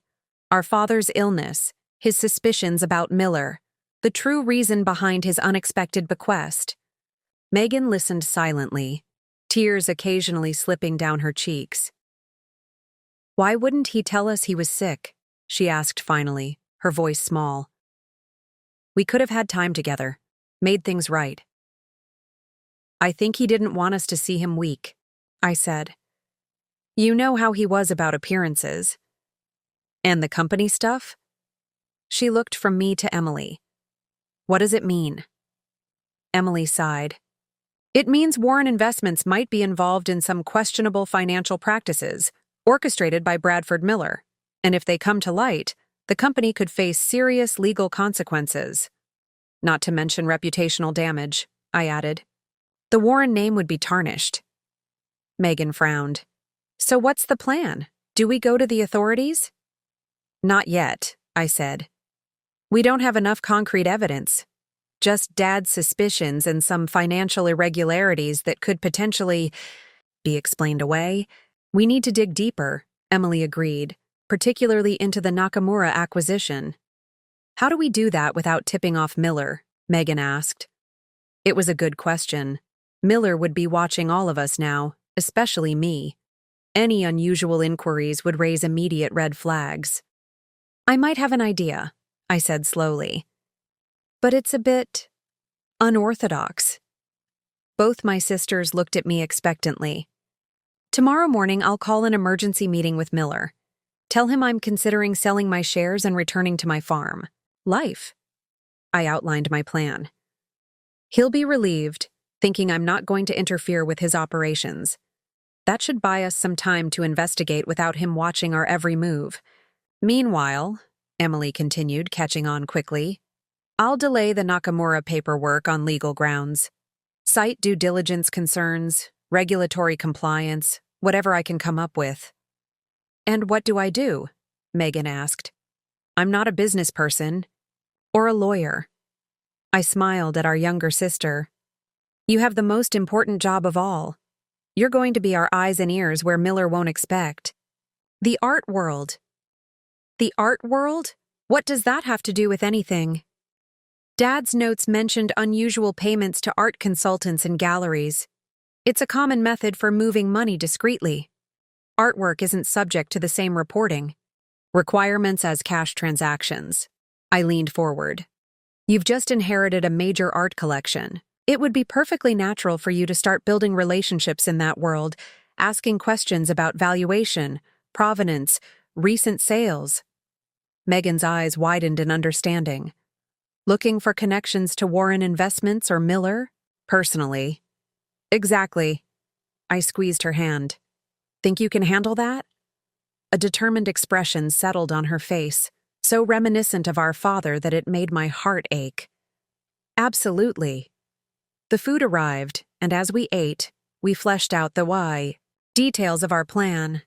our father's illness, his suspicions about Miller, the true reason behind his unexpected bequest. Megan listened silently, tears occasionally slipping down her cheeks. "Why wouldn't he tell us he was sick?" she asked finally, her voice small. "We could have had time together, made things right." "I think he didn't want us to see him weak," I said. "You know how he was about appearances." "And the company stuff?" She looked from me to Emily. "What does it mean?" Emily sighed. "It means Warren Investments might be involved in some questionable financial practices, orchestrated by Bradford Miller, and if they come to light, the company could face serious legal consequences. Not to mention reputational damage," I added. "The Warren name would be tarnished." Megan frowned. "So what's the plan? Do we go to the authorities?" "Not yet," I said. "We don't have enough concrete evidence. Just Dad's suspicions and some financial irregularities that could potentially be explained away. We need to dig deeper," Emily agreed, "particularly into the Nakamura acquisition." "How do we do that without tipping off Miller?" Megan asked. It was a good question. Miller would be watching all of us now, especially me. Any unusual inquiries would raise immediate red flags. "I might have an idea," I said slowly. "But it's a bit unorthodox." Both my sisters looked at me expectantly. "Tomorrow morning I'll call an emergency meeting with Miller. Tell him I'm considering selling my shares and returning to my farm life." I outlined my plan. "He'll be relieved, thinking I'm not going to interfere with his operations. That should buy us some time to investigate without him watching our every move. Meanwhile," Emily continued, catching on quickly, "I'll delay the Nakamura paperwork on legal grounds. Site due diligence concerns, regulatory compliance, whatever I can come up with." "And what do I do?" Megan asked. "I'm not a business person or a lawyer." I smiled at our younger sister. "You have the most important job of all. You're going to be our eyes and ears where Miller won't expect." "The art world." "The art world? What does that have to do with anything?" "Dad's notes mentioned unusual payments to art consultants and galleries. It's a common method for moving money discreetly. Artwork isn't subject to the same reporting requirements as cash transactions." I leaned forward. "You've just inherited a major art collection. It would be perfectly natural for you to start building relationships in that world, asking questions about valuation, provenance, recent sales." Megan's eyes widened in understanding. "Looking for connections to Warren Investments or Miller? Personally." "Exactly." I squeezed her hand. "Think you can handle that?" A determined expression settled on her face, so reminiscent of our father that it made my heart ache. "Absolutely." The food arrived, and as we ate, we fleshed out the details of our plan.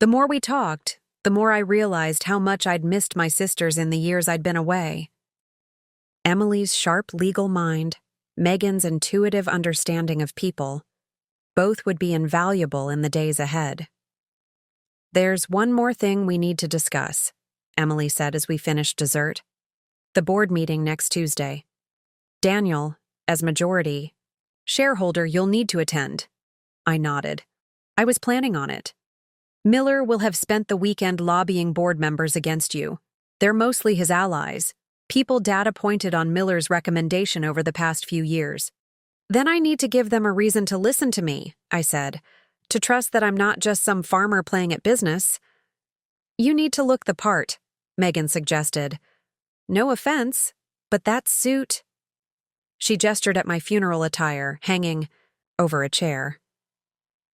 The more we talked, the more I realized how much I'd missed my sisters in the years I'd been away. Emily's sharp legal mind, Megan's intuitive understanding of people, both would be invaluable in the days ahead. "There's one more thing we need to discuss," Emily said as we finished dessert. "The board meeting next Tuesday. Daniel, as majority shareholder, you'll need to attend." I nodded. I was planning on it. "Miller will have spent the weekend lobbying board members against you. They're mostly his allies, people Dad appointed on Miller's recommendation over the past few years. Then I need to give them a reason to listen to me," I said, "to trust that I'm not just some farmer playing at business." "You need to look the part," Megan suggested. "No offense, but that suit—" She gestured at my funeral attire, hanging over a chair.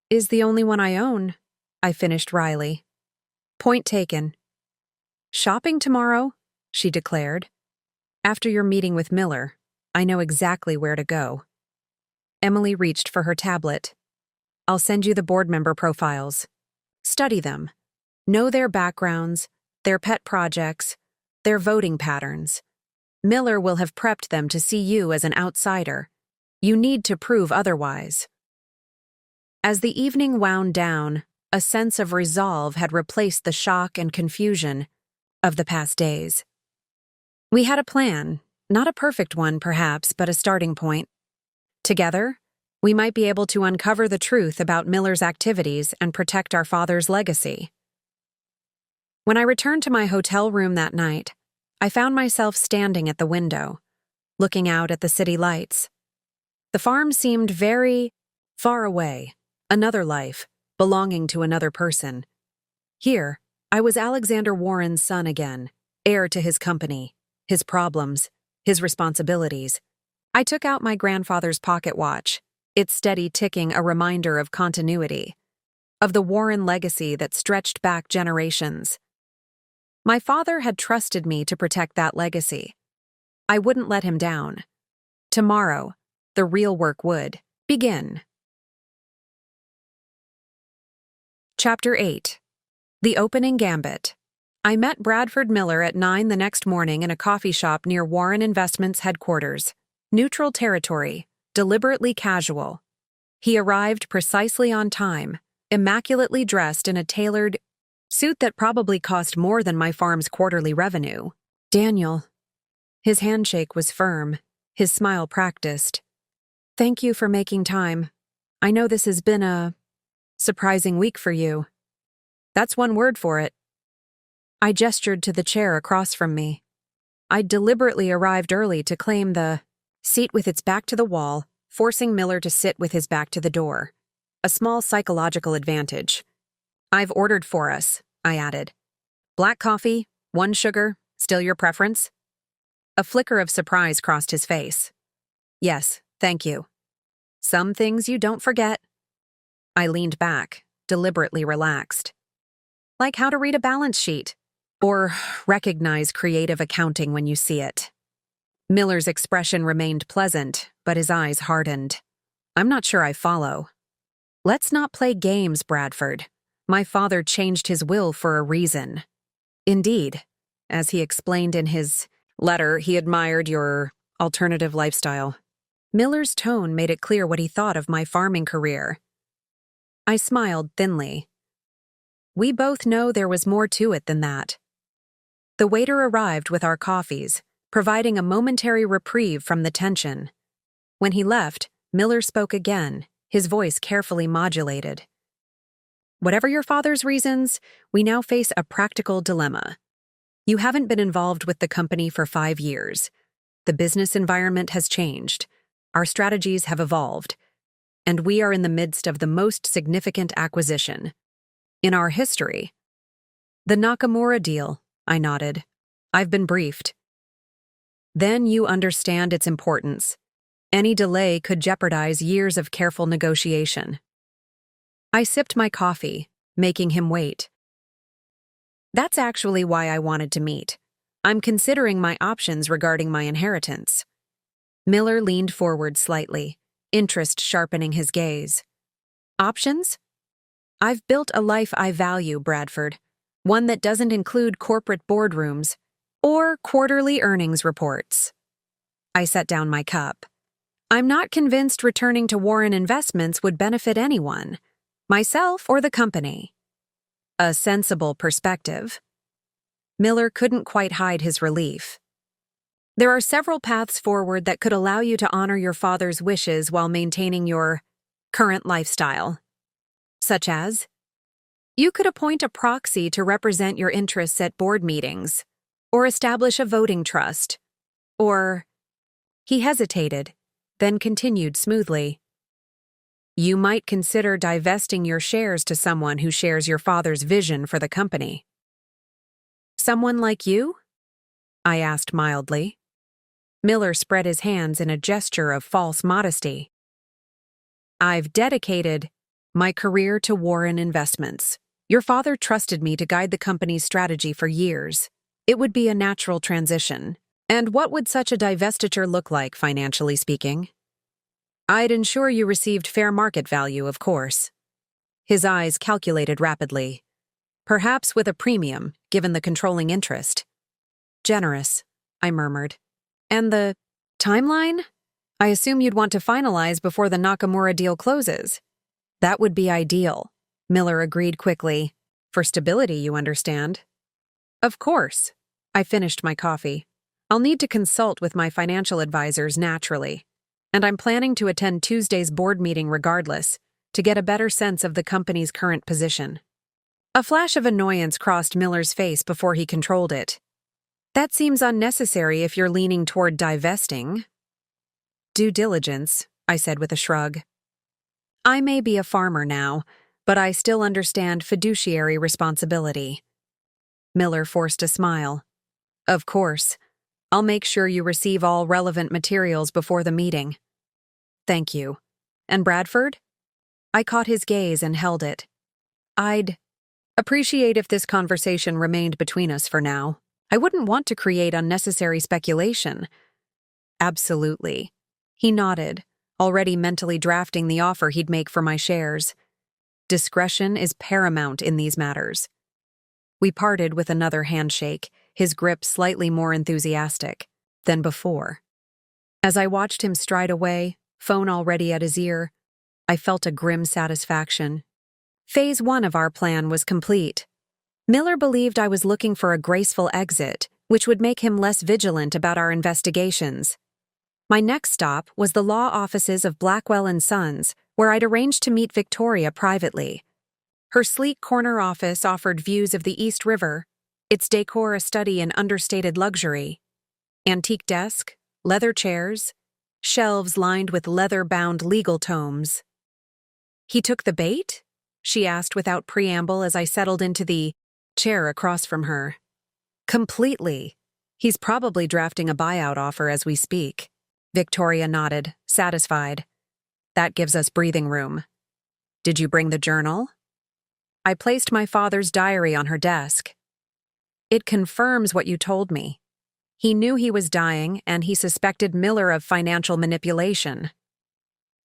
"Is the only one I own," I finished wryly. "Point taken." "Shopping tomorrow," she declared. After your meeting with Miller, I know exactly where to go. Emily reached for her tablet. I'll send you the board member profiles. Study them. Know their backgrounds, their pet projects, their voting patterns. Miller will have prepped them to see you as an outsider. You need to prove otherwise. As the evening wound down, a sense of resolve had replaced the shock and confusion of the past days. We had a plan, not a perfect one perhaps, but a starting point. Together, we might be able to uncover the truth about Miller's activities and protect our father's legacy. When I returned to my hotel room that night, I found myself standing at the window, looking out at the city lights. The farm seemed very far away, another life, belonging to another person. Here, I was Alexander Warren's son again, heir to his company, his problems, his responsibilities. I took out my grandfather's pocket watch, its steady ticking a reminder of continuity, of the Warren legacy that stretched back generations. My father had trusted me to protect that legacy. I wouldn't let him down. Tomorrow, the real work would begin. Chapter 8. The Opening Gambit. I met Bradford Miller at 9 the next morning in a coffee shop near Warren Investments headquarters. Neutral territory, deliberately casual. He arrived precisely on time, immaculately dressed in a tailored suit that probably cost more than my farm's quarterly revenue. Daniel. His handshake was firm, his smile practiced. Thank you for making time. I know this has been a surprising week for you. That's one word for it. I gestured to the chair across from me. I'd deliberately arrived early to claim the seat with its back to the wall, forcing Miller to sit with his back to the door. A small psychological advantage. I've ordered for us, I added. Black coffee, 1 sugar, still your preference? A flicker of surprise crossed his face. Yes, thank you. Some things you don't forget. I leaned back, deliberately relaxed. Like how to read a balance sheet, or recognize creative accounting when you see it. Miller's expression remained pleasant, but his eyes hardened. I'm not sure I follow. Let's not play games, Bradford. My father changed his will for a reason. Indeed, as he explained in his letter, he admired your alternative lifestyle. Miller's tone made it clear what he thought of my farming career. I smiled thinly. We both know there was more to it than that. The waiter arrived with our coffees, providing a momentary reprieve from the tension. When he left, Miller spoke again, his voice carefully modulated. Whatever your father's reasons, we now face a practical dilemma. You haven't been involved with the company for 5 years. The business environment has changed. Our strategies have evolved. And we are in the midst of the most significant acquisition in our history. The Nakamura deal, I nodded. I've been briefed. Then you understand its importance. Any delay could jeopardize years of careful negotiation. I sipped my coffee, making him wait. That's actually why I wanted to meet. I'm considering my options regarding my inheritance. Miller leaned forward slightly, interest sharpening his gaze. Options? I've built a life I value, Bradford. One that doesn't include corporate boardrooms or quarterly earnings reports. I set down my cup. I'm not convinced returning to Warren Investments would benefit anyone, myself or the company. A sensible perspective. Miller couldn't quite hide his relief. There are several paths forward that could allow you to honor your father's wishes while maintaining your current lifestyle. Such as, you could appoint a proxy to represent your interests at board meetings, or establish a voting trust, or... He hesitated, then continued smoothly. You might consider divesting your shares to someone who shares your father's vision for the company. Someone like you? I asked mildly. Miller spread his hands in a gesture of false modesty. I've dedicated my career to Warren Investments. Your father trusted me to guide the company's strategy for years. It would be a natural transition. And what would such a divestiture look like, financially speaking? I'd ensure you received fair market value, of course. His eyes calculated rapidly. Perhaps with a premium, given the controlling interest. Generous, I murmured. And the timeline? I assume you'd want to finalize before the Nakamura deal closes. That would be ideal, Miller agreed quickly. For stability, you understand. Of course. I finished my coffee. I'll need to consult with my financial advisors naturally. And I'm planning to attend Tuesday's board meeting regardless, to get a better sense of the company's current position. A flash of annoyance crossed Miller's face before he controlled it. That seems unnecessary if you're leaning toward divesting. Due diligence, I said with a shrug. I may be a farmer now, but I still understand fiduciary responsibility. Miller forced a smile. Of course. I'll make sure you receive all relevant materials before the meeting. Thank you. And Bradford? I caught his gaze and held it. I'd appreciate if this conversation remained between us for now. I wouldn't want to create unnecessary speculation. Absolutely. He nodded, already mentally drafting the offer he'd make for my shares. Discretion is paramount in these matters. We parted with another handshake, his grip slightly more enthusiastic than before. As I watched him stride away, phone already at his ear, I felt a grim satisfaction. Phase 1 of our plan was complete. Miller believed I was looking for a graceful exit, which would make him less vigilant about our investigations. My next stop was the law offices of Blackwell & Sons, where I'd arranged to meet Victoria privately. Her sleek corner office offered views of the East River, its decor a study in understated luxury. Antique desk, leather chairs, shelves lined with leather-bound legal tomes. He took the bait? She asked without preamble as I settled into the chair across from her. Completely. He's probably drafting a buyout offer as we speak. Victoria nodded, satisfied. That gives us breathing room. Did you bring the journal? I placed my father's diary on her desk. It confirms what you told me. He knew he was dying, and he suspected Miller of financial manipulation.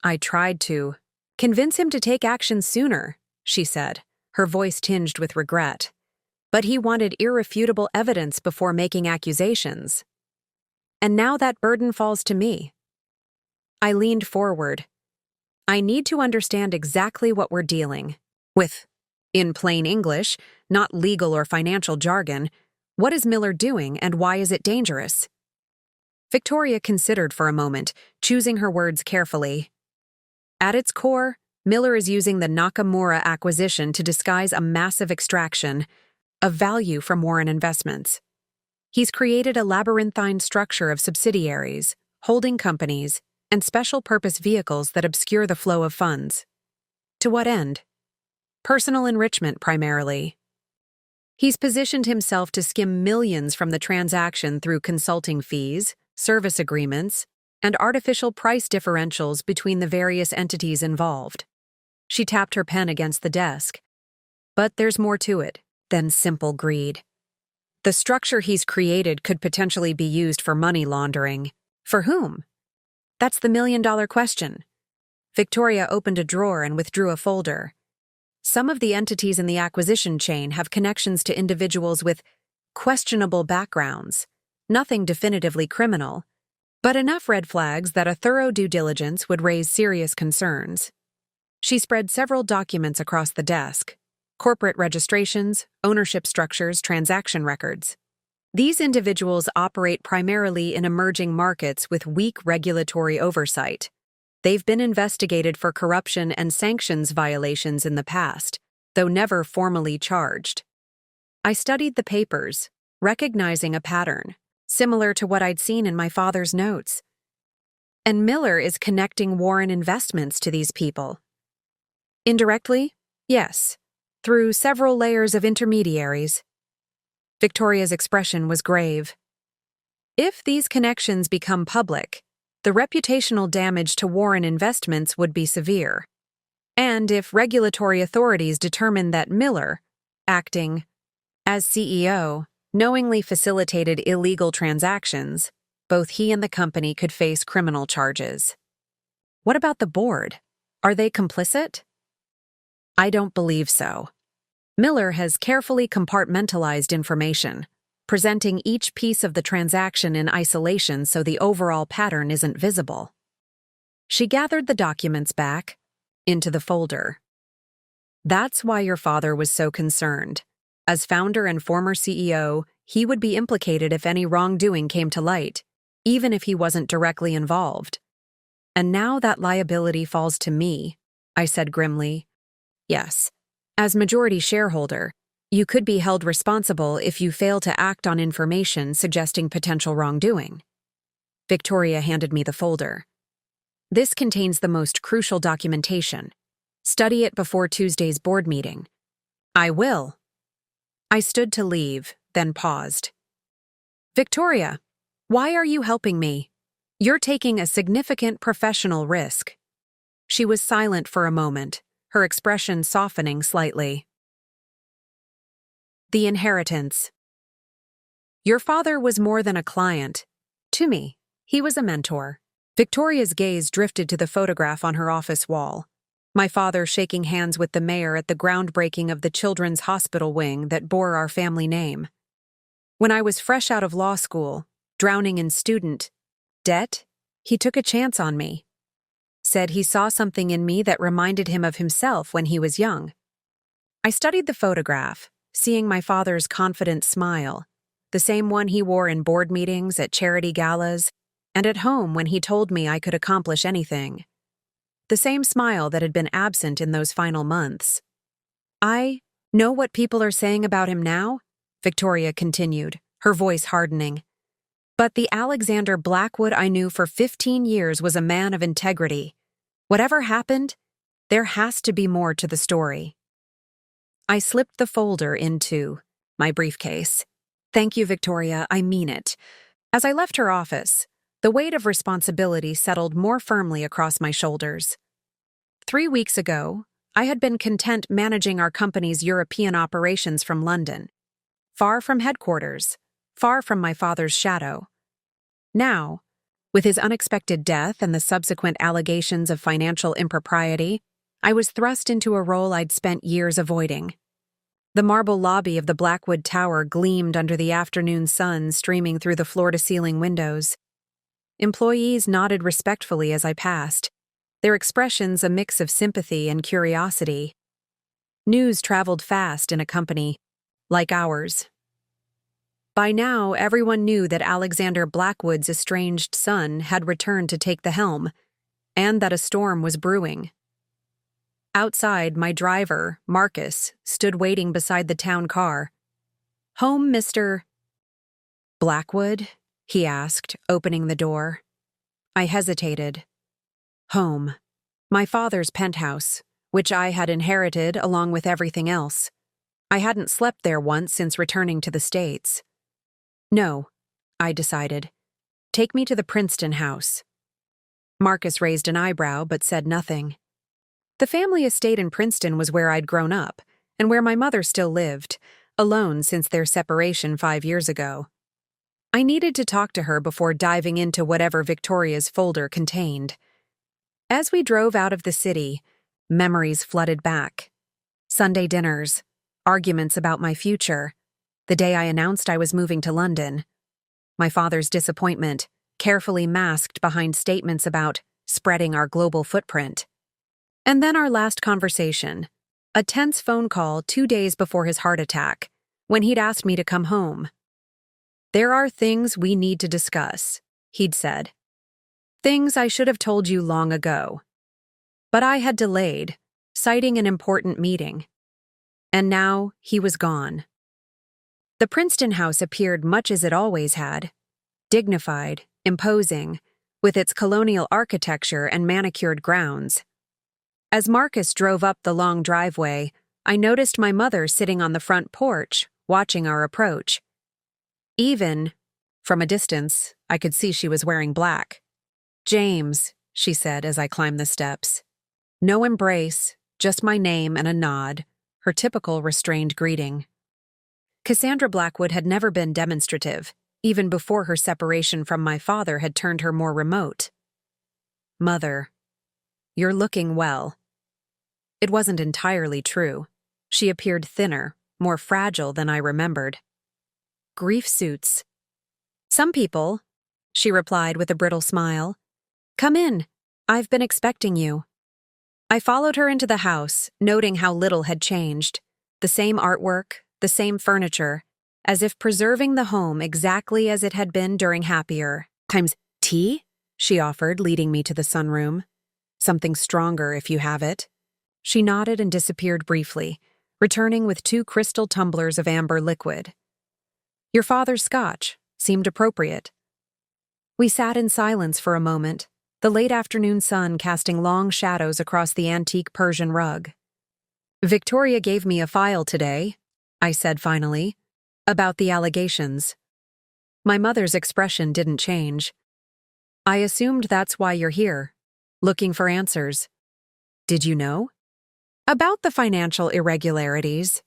I tried to convince him to take action sooner, she said, her voice tinged with regret. But he wanted irrefutable evidence before making accusations. And now that burden falls to me. I leaned forward. I need to understand exactly what we're dealing with. In plain English, not legal or financial jargon, what is Miller doing and why is it dangerous? Victoria considered for a moment, choosing her words carefully. At its core, Miller is using the Nakamura acquisition to disguise a massive extraction of value from Warren Investments. He's created a labyrinthine structure of subsidiaries, holding companies, and special-purpose vehicles that obscure the flow of funds. To what end? Personal enrichment, primarily. He's positioned himself to skim millions from the transaction through consulting fees, service agreements, and artificial price differentials between the various entities involved. She tapped her pen against the desk. But there's more to it than simple greed. The structure he's created could potentially be used for money laundering. For whom? That's the million-dollar question. Victoria opened a drawer and withdrew a folder. Some of the entities in the acquisition chain have connections to individuals with questionable backgrounds, nothing definitively criminal, but enough red flags that a thorough due diligence would raise serious concerns. She spread several documents across the desk: corporate registrations, ownership structures, transaction records. These individuals operate primarily in emerging markets with weak regulatory oversight. They've been investigated for corruption and sanctions violations in the past, though never formally charged. I studied the papers, recognizing a pattern, similar to what I'd seen in my father's notes. And Miller is connecting Warren Investments to these people. Indirectly, yes, through several layers of intermediaries. Victoria's expression was grave. If these connections become public, the reputational damage to Warren Investments would be severe. And if regulatory authorities determine that Miller, acting as CEO, knowingly facilitated illegal transactions, both he and the company could face criminal charges. What about the board? Are they complicit? I don't believe so. Miller has carefully compartmentalized information, presenting each piece of the transaction in isolation so the overall pattern isn't visible. She gathered the documents back into the folder. That's why your father was so concerned. As founder and former CEO, he would be implicated if any wrongdoing came to light, even if he wasn't directly involved. And now that liability falls to me, I said grimly. Yes. As majority shareholder, you could be held responsible if you fail to act on information suggesting potential wrongdoing. Victoria handed me the folder. This contains the most crucial documentation. Study it before Tuesday's board meeting. I will. I stood to leave, then paused. Victoria, why are you helping me? You're taking a significant professional risk. She was silent for a moment, her expression softening slightly. The inheritance. Your father was more than a client. To me, he was a mentor. Victoria's gaze drifted to the photograph on her office wall. My father shaking hands with the mayor at the groundbreaking of the children's hospital wing that bore our family name. When I was fresh out of law school, drowning in student debt, he took a chance on me. Said he saw something in me that reminded him of himself when he was young. I studied the photograph, seeing my father's confident smile, the same one he wore in board meetings, at charity galas, and at home when he told me I could accomplish anything. The same smile that had been absent in those final months. I know what people are saying about him now, Victoria continued, her voice hardening. But the Alexander Blackwood I knew for 15 years was a man of integrity. Whatever happened, there has to be more to the story. I slipped the folder into my briefcase. Thank you, Victoria, I mean it. As I left her office, the weight of responsibility settled more firmly across my shoulders. 3 weeks ago, I had been content managing our company's European operations from London, far from headquarters, far from my father's shadow. Now, with his unexpected death and the subsequent allegations of financial impropriety, I was thrust into a role I'd spent years avoiding. The marble lobby of the Blackwood Tower gleamed under the afternoon sun streaming through the floor-to-ceiling windows. Employees nodded respectfully as I passed, their expressions a mix of sympathy and curiosity. News traveled fast in a company like ours. By now, everyone knew that Alexander Blackwood's estranged son had returned to take the helm, and that a storm was brewing. Outside, my driver, Marcus, stood waiting beside the town car. "Home, Mr. Blackwood?" he asked, opening the door. I hesitated. Home. My father's penthouse, which I had inherited along with everything else. I hadn't slept there once since returning to the States. No, I decided. Take me to the Princeton house. Marcus raised an eyebrow but said nothing. The family estate in Princeton was where I'd grown up, and where my mother still lived, alone since their separation 5 years ago. I needed to talk to her before diving into whatever Victoria's folder contained. As we drove out of the city, memories flooded back. Sunday dinners, arguments about my future, the day I announced I was moving to London. My father's disappointment, carefully masked behind statements about spreading our global footprint. And then our last conversation, a tense phone call 2 days before his heart attack, when he'd asked me to come home. "There are things we need to discuss," he'd said. Things I should have told you long ago. But I had delayed, citing an important meeting. And now he was gone. The Princeton house appeared much as it always had, dignified, imposing, with its colonial architecture and manicured grounds. As Marcus drove up the long driveway, I noticed my mother sitting on the front porch, watching our approach. Even, from a distance, I could see she was wearing black. "James," she said as I climbed the steps. No embrace, just my name and a nod, her typical restrained greeting. Cassandra Blackwood had never been demonstrative, even before her separation from my father had turned her more remote. "Mother, you're looking well." It wasn't entirely true. She appeared thinner, more fragile than I remembered. "Grief suits." "Some people," she replied with a brittle smile. "Come in. I've been expecting you." I followed her into the house, noting how little had changed. The same artwork, the same furniture, as if preserving the home exactly as it had been during happier times. "Tea?" she offered, leading me to the sunroom. "Something stronger if you have it." She nodded and disappeared briefly, returning with 2 crystal tumblers of amber liquid. "Your father's scotch seemed appropriate." We sat in silence for a moment, the late afternoon sun casting long shadows across the antique Persian rug. "Victoria gave me a file today," I said finally, "about the allegations." My mother's expression didn't change. "I assumed that's why you're here, looking for answers." "Did you know?" "About the financial irregularities."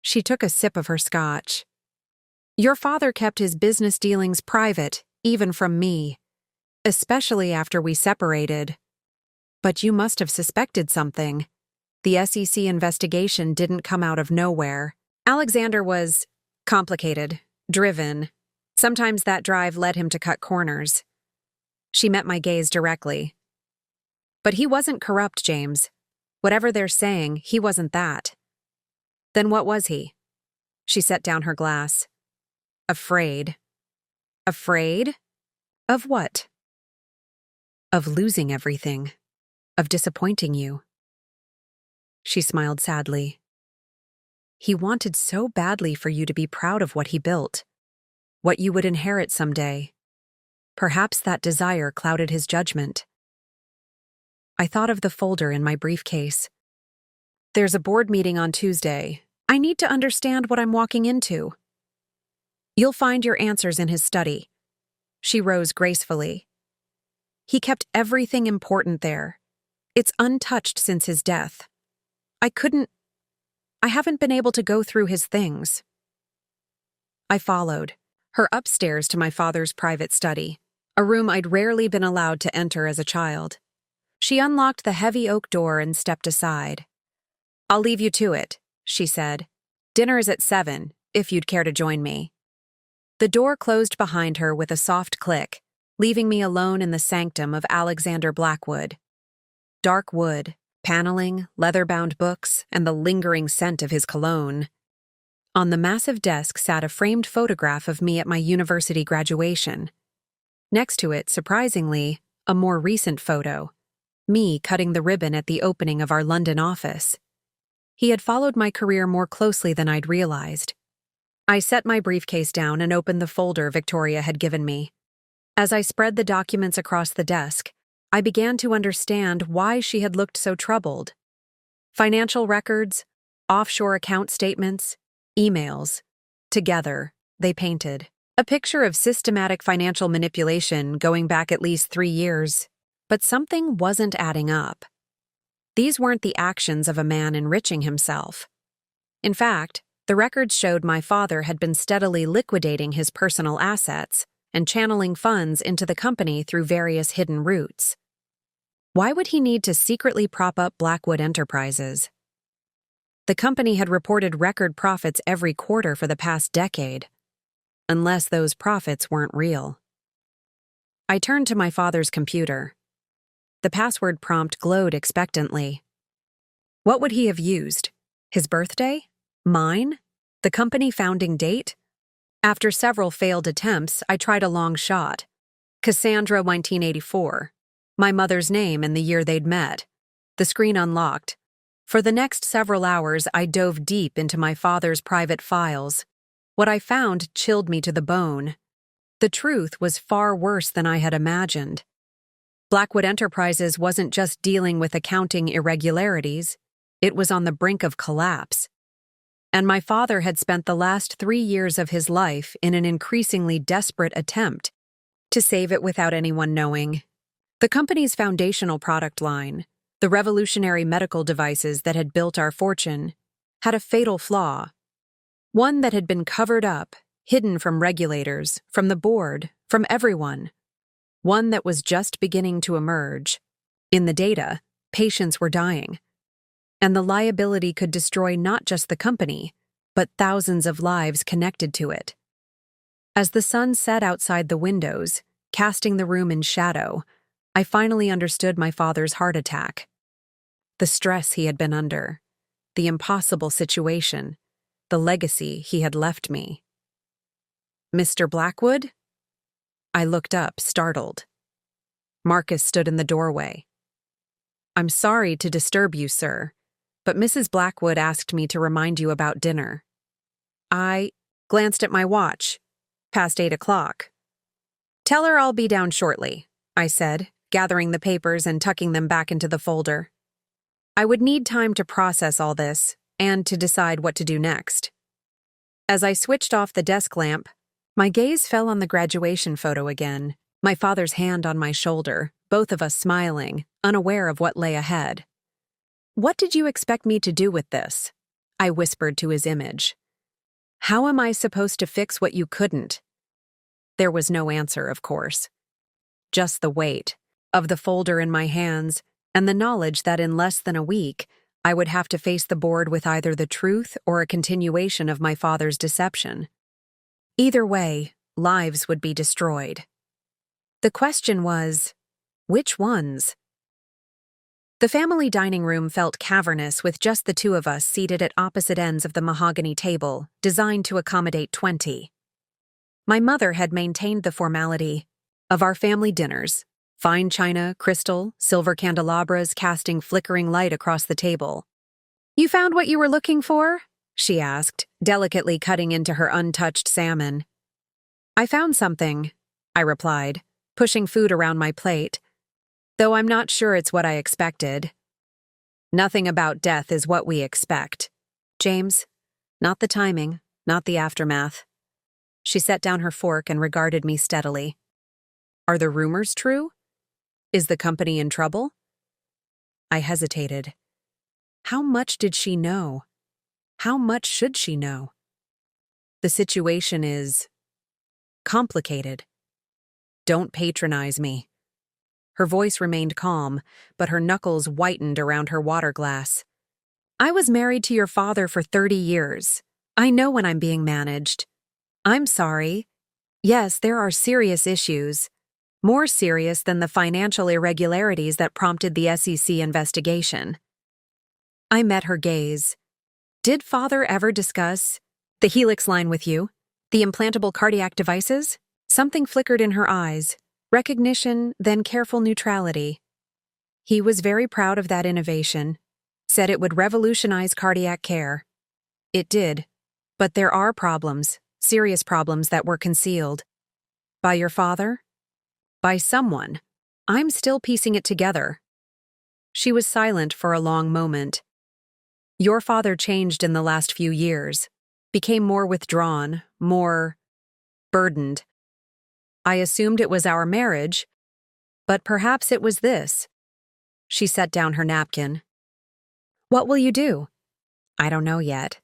She took a sip of her scotch. "Your father kept his business dealings private, even from me, especially after we separated. But you must have suspected something. The SEC investigation didn't come out of nowhere. Alexander was complicated, driven. Sometimes that drive led him to cut corners." She met my gaze directly. "But he wasn't corrupt, James. Whatever they're saying, he wasn't that." "Then what was he?" She set down her glass. "Afraid." "Afraid? Of what?" "Of losing everything. Of disappointing you." She smiled sadly. "He wanted so badly for you to be proud of what he built, what you would inherit someday. Perhaps that desire clouded his judgment." I thought of the folder in my briefcase. "There's a board meeting on Tuesday. I need to understand what I'm walking into." "You'll find your answers in his study." She rose gracefully. "He kept everything important there. It's untouched since his death. I haven't been able to go through his things." I followed her upstairs to my father's private study, a room I'd rarely been allowed to enter as a child. She unlocked the heavy oak door and stepped aside. "I'll leave you to it," she said. "Dinner is at 7, if you'd care to join me." The door closed behind her with a soft click, leaving me alone in the sanctum of Alexander Blackwood. Dark wood, paneling, leather-bound books, and the lingering scent of his cologne. On the massive desk sat a framed photograph of me at my university graduation. Next to it, surprisingly, a more recent photo. Me cutting the ribbon at the opening of our London office. He had followed my career more closely than I'd realized. I set my briefcase down and opened the folder Victoria had given me. As I spread the documents across the desk, I began to understand why she had looked so troubled. Financial records, offshore account statements, emails. Together, they painted a picture of systematic financial manipulation going back at least 3 years. But something wasn't adding up. These weren't the actions of a man enriching himself. In fact, the records showed my father had been steadily liquidating his personal assets and channeling funds into the company through various hidden routes. Why would he need to secretly prop up Blackwood Enterprises? The company had reported record profits every quarter for the past decade, unless those profits weren't real. I turned to my father's computer. The password prompt glowed expectantly. What would he have used? His birthday? Mine? The company founding date? After several failed attempts, I tried a long shot. Cassandra 1984. My mother's name and the year they'd met. The screen unlocked. For the next several hours, I dove deep into my father's private files. What I found chilled me to the bone. The truth was far worse than I had imagined. Blackwood Enterprises wasn't just dealing with accounting irregularities, it was on the brink of collapse. And my father had spent the last 3 years of his life in an increasingly desperate attempt to save it without anyone knowing. The company's foundational product line, the revolutionary medical devices that had built our fortune, had a fatal flaw. One that had been covered up, hidden from regulators, from the board, from everyone. One that was just beginning to emerge. In the data, patients were dying. And the liability could destroy not just the company, but thousands of lives connected to it. As the sun set outside the windows, casting the room in shadow, I finally understood my father's heart attack. The stress he had been under, the impossible situation, the legacy he had left me. "Mr. Blackwood?" I looked up, startled. Marcus stood in the doorway. "I'm sorry to disturb you, sir, but Mrs. Blackwood asked me to remind you about dinner." I glanced at my watch. Past 8 o'clock. "Tell her I'll be down shortly," I said, gathering the papers and tucking them back into the folder. I would need time to process all this and to decide what to do next. As I switched off the desk lamp, my gaze fell on the graduation photo again, my father's hand on my shoulder, both of us smiling, unaware of what lay ahead. "What did you expect me to do with this?" I whispered to his image. "How am I supposed to fix what you couldn't?" There was no answer, of course. Just the weight of the folder in my hands and the knowledge that in less than a week, I would have to face the board with either the truth or a continuation of my father's deception. Either way, lives would be destroyed. The question was, which ones? The family dining room felt cavernous with just the two of us seated at opposite ends of the mahogany table, designed to accommodate 20. My mother had maintained the formality of our family dinners, fine china, crystal, silver candelabras casting flickering light across the table. "You found what you were looking for?" she asked, delicately cutting into her untouched salmon. "I found something," I replied, pushing food around my plate, though I'm not sure it's what I expected. Nothing about death is what we expect, James. Not the timing, not the aftermath. She set down her fork and regarded me steadily. "Are the rumors true? Is the company in trouble?" I hesitated. How much did she know? How much should she know? The situation is complicated. Don't patronize me. Her voice remained calm, but her knuckles whitened around her water glass. "I was married to your father for 30 years. I know when I'm being managed. I'm sorry. Yes, there are serious issues. More serious than the financial irregularities that prompted the SEC investigation." I met her gaze. "Did father ever discuss the Helix line with you? The implantable cardiac devices?" Something flickered in her eyes. Recognition, then careful neutrality. "He was very proud of that innovation. Said it would revolutionize cardiac care. It did. But there are problems, serious problems that were concealed. By your father? By someone. I'm still piecing it together." She was silent for a long moment. "Your father changed in the last few years, became more withdrawn, more burdened. I assumed it was our marriage, but perhaps it was this." She set down her napkin. "What will you do?" "I don't know yet.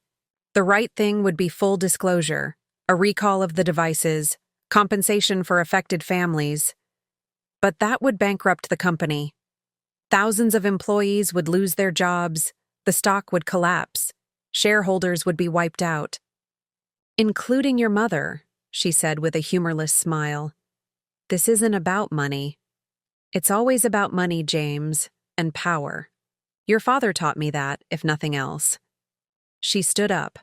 The right thing would be full disclosure, a recall of the devices, compensation for affected families. But that would bankrupt the company. Thousands of employees would lose their jobs, the stock would collapse, shareholders would be wiped out. Including your mother," she said with a humorless smile. "This isn't about money. It's always about money, James, and power. Your father taught me that, if nothing else." She stood up.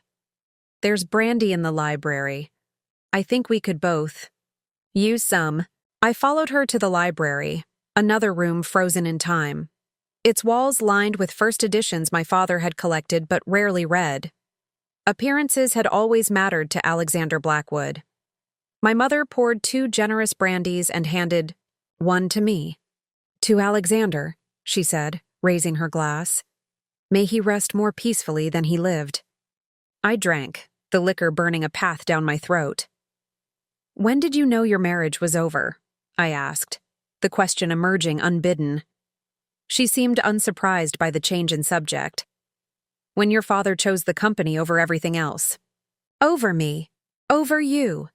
"There's brandy in the library. I think we could both use some." I followed her to the library, another room frozen in time. Its walls lined with first editions my father had collected but rarely read. Appearances had always mattered to Alexander Blackwood. My mother poured 2 generous brandies and handed one to me. "To Alexander," she said, raising her glass. "May he rest more peacefully than he lived." I drank, the liquor burning a path down my throat. "When did you know your marriage was over?" I asked, the question emerging unbidden. She seemed unsurprised by the change in subject. "When your father chose the company over everything else." Over me. Over you.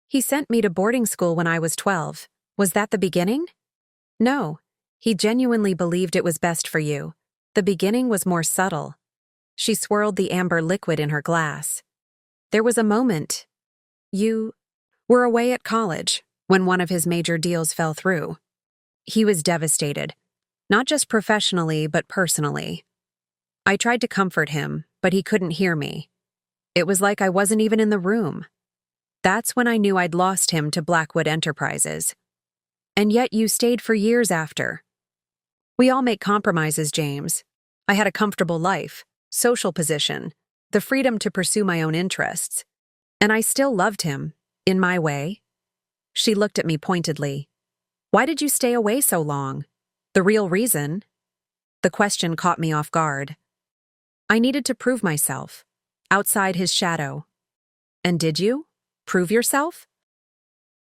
He sent me to boarding school when I was 12. Was that the beginning? No. He genuinely believed it was best for you. The beginning was more subtle. She swirled the amber liquid in her glass. There was a moment. You were away at college when one of his major deals fell through. He was devastated, not just professionally, but personally. I tried to comfort him, but he couldn't hear me. It was like I wasn't even in the room. That's when I knew I'd lost him to Blackwood Enterprises. And yet you stayed for years after. We all make compromises, James. I had a comfortable life, social position, the freedom to pursue my own interests. And I still loved him, in my way. She looked at me pointedly. Why did you stay away so long? The real reason? The question caught me off guard. I needed to prove myself, outside his shadow. And did you? Prove yourself?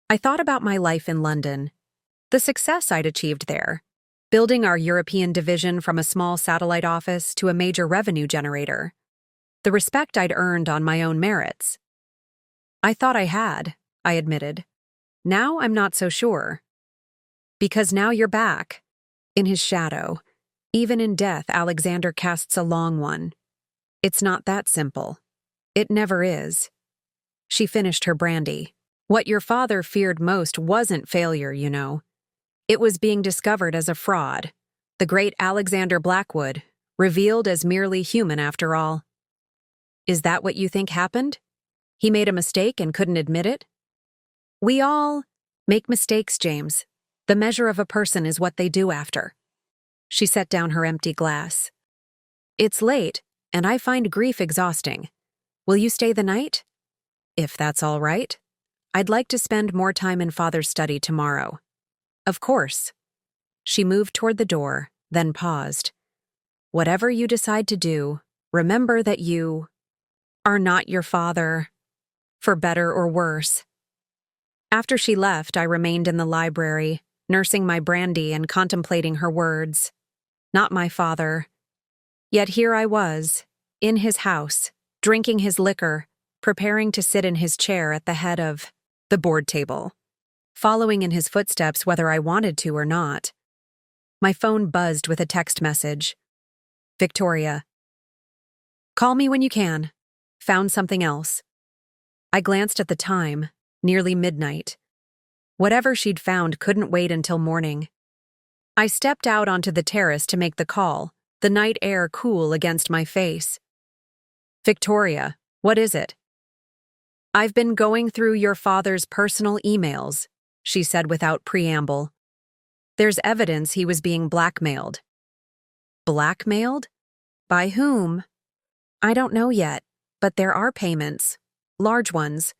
I thought about my life in London, the success I'd achieved there, building our European division from a small satellite office to a major revenue generator, the respect I'd earned on my own merits. I thought I had, I admitted. Now I'm not so sure. Because now you're back, in his shadow. Even in death, Alexander casts a long one. It's not that simple. It never is. She finished her brandy. What your father feared most wasn't failure, you know. It was being discovered as a fraud. The great Alexander Blackwood, revealed as merely human after all. Is that what you think happened? He made a mistake and couldn't admit it? We all make mistakes, James. The measure of a person is what they do after. She set down her empty glass. It's late, and I find grief exhausting. Will you stay the night? If that's all right. I'd like to spend more time in Father's study tomorrow. Of course. She moved toward the door, then paused. Whatever you decide to do, remember that you are not your father, for better or worse. After she left, I remained in the library, nursing my brandy and contemplating her words. Not my father. Yet here I was, in his house, drinking his liquor, preparing to sit in his chair at the head of the board table, following in his footsteps whether I wanted to or not. My phone buzzed with a text message. Victoria. Call me when you can. Found something else. I glanced at the time, nearly midnight. Whatever she'd found couldn't wait until morning. I stepped out onto the terrace to make the call, the night air cool against my face. Victoria, what is it? I've been going through your father's personal emails, she said without preamble. There's evidence he was being blackmailed. Blackmailed? By whom? I don't know yet, but there are payments, large ones,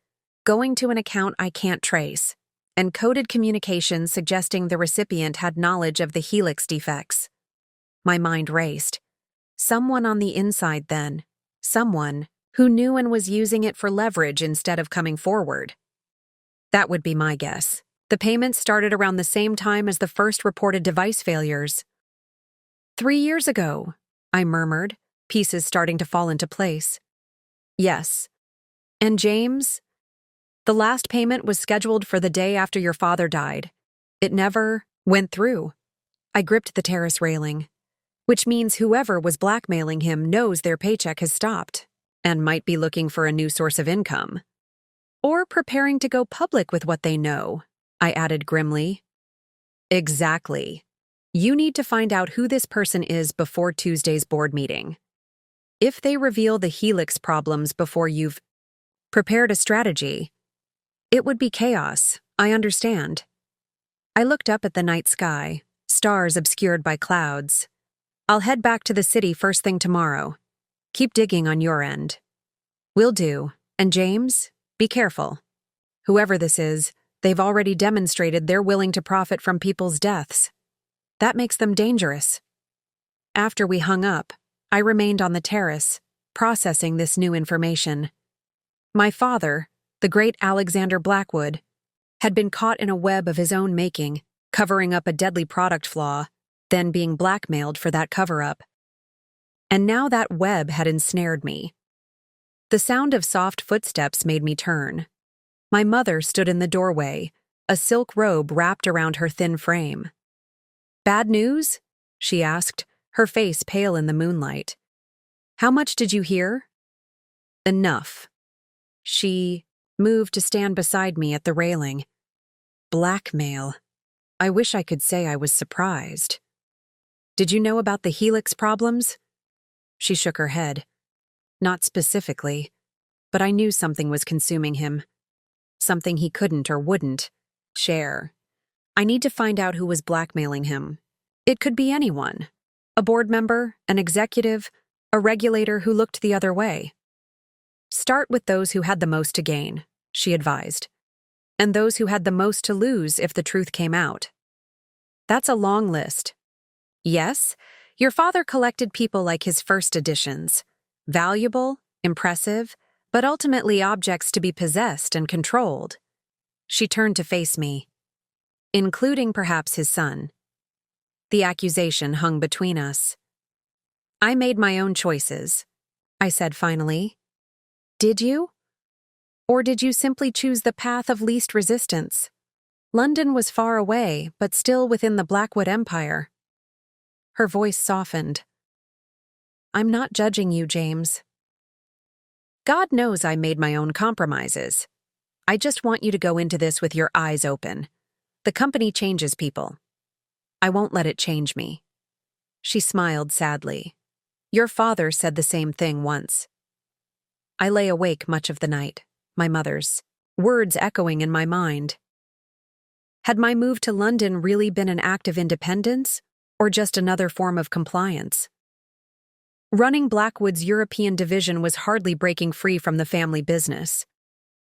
going to an account I can't trace, and coded communications suggesting the recipient had knowledge of the helix defects. My mind raced. Someone on the inside then. Someone who knew and was using it for leverage instead of coming forward. That would be my guess. The payments started around the same time as the first reported device failures. 3 years ago, I murmured, pieces starting to fall into place. Yes. And James? The last payment was scheduled for the day after your father died. It never went through. I gripped the terrace railing, which means whoever was blackmailing him knows their paycheck has stopped and might be looking for a new source of income. Or preparing to go public with what they know, I added grimly. Exactly. You need to find out who this person is before Tuesday's board meeting. If they reveal the helix problems before you've prepared a strategy, it would be chaos, I understand. I looked up at the night sky, stars obscured by clouds. I'll head back to the city first thing tomorrow. Keep digging on your end. Will do. And James, be careful. Whoever this is, they've already demonstrated they're willing to profit from people's deaths. That makes them dangerous. After we hung up, I remained on the terrace, processing this new information. My father, the great Alexander Blackwood, had been caught in a web of his own making, covering up a deadly product flaw, then being blackmailed for that cover-up. And now that web had ensnared me. The sound of soft footsteps made me turn. My mother stood in the doorway, a silk robe wrapped around her thin frame. "Bad news?" she asked, her face pale in the moonlight. "How much did you hear?" "Enough." She moved to stand beside me at the railing. Blackmail. I wish I could say I was surprised. "Did you know about the Helix problems?" She shook her head. "Not specifically, but I knew something was consuming him. Something he couldn't or wouldn't share. I need to find out who was blackmailing him. It could be anyone. A board member, an executive, a regulator who looked the other way. Start with those who had the most to gain," she advised, "and those who had the most to lose if the truth came out." "That's a long list." "Yes, your father collected people like his first editions. Valuable, impressive, but ultimately objects to be possessed and controlled." She turned to face me. "Including perhaps his son." The accusation hung between us. "I made my own choices," I said finally. "Did you? Or did you simply choose the path of least resistance? London was far away, but still within the Blackwood Empire." Her voice softened. "I'm not judging you, James. God knows I made my own compromises. I just want you to go into this with your eyes open. The company changes people. I won't let it change me." She smiled sadly. "Your father said the same thing once." I lay awake much of the night, my mother's words echoing in my mind. Had my move to London really been an act of independence, or just another form of compliance? Running Blackwood's European division was hardly breaking free from the family business.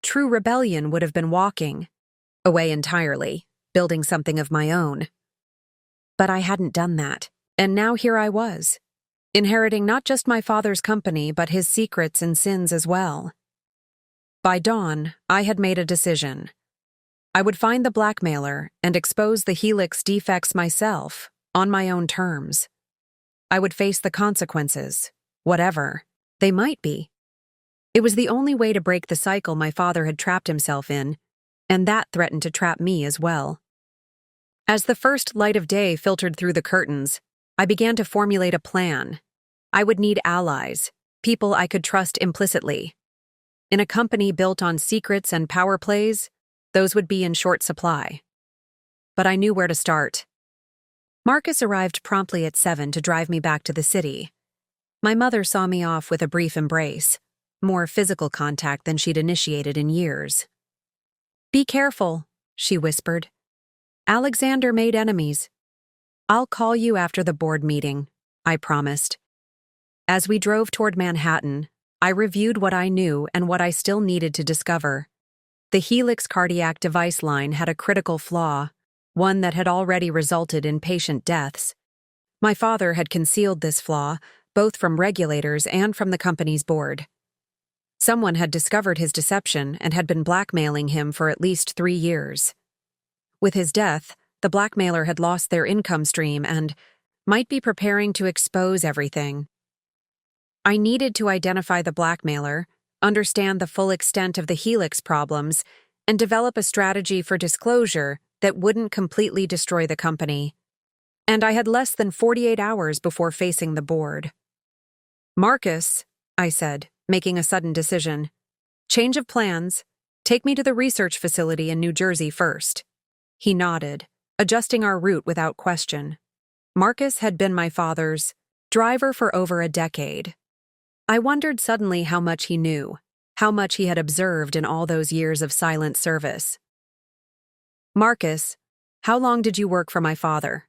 True rebellion would have been walking away entirely, building something of my own. But I hadn't done that, and now here I was, inheriting not just my father's company but his secrets and sins as well. By dawn, I had made a decision. I would find the blackmailer and expose the Helix defects myself, on my own terms. I would face the consequences, whatever they might be. It was the only way to break the cycle my father had trapped himself in, and that threatened to trap me as well. As the first light of day filtered through the curtains, I began to formulate a plan. I would need allies, people I could trust implicitly. In a company built on secrets and power plays, those would be in short supply. But I knew where to start. Marcus arrived promptly at 7 to drive me back to the city. My mother saw me off with a brief embrace, more physical contact than she'd initiated in years. "Be careful," she whispered. "Alexander made enemies." "I'll call you after the board meeting," I promised. As we drove toward Manhattan, I reviewed what I knew and what I still needed to discover. The Helix cardiac device line had a critical flaw, one that had already resulted in patient deaths. My father had concealed this flaw, both from regulators and from the company's board. Someone had discovered his deception and had been blackmailing him for at least 3 years. With his death, the blackmailer had lost their income stream and might be preparing to expose everything. I needed to identify the blackmailer, understand the full extent of the Helix problems, and develop a strategy for disclosure that wouldn't completely destroy the company. And I had less than 48 hours before facing the board. "Marcus," I said, making a sudden decision. "Change of plans. Take me to the research facility in New Jersey first." He nodded, adjusting our route without question. Marcus had been my father's driver for over a decade. I wondered suddenly how much he knew, how much he had observed in all those years of silent service. "Marcus, how long did you work for my father?"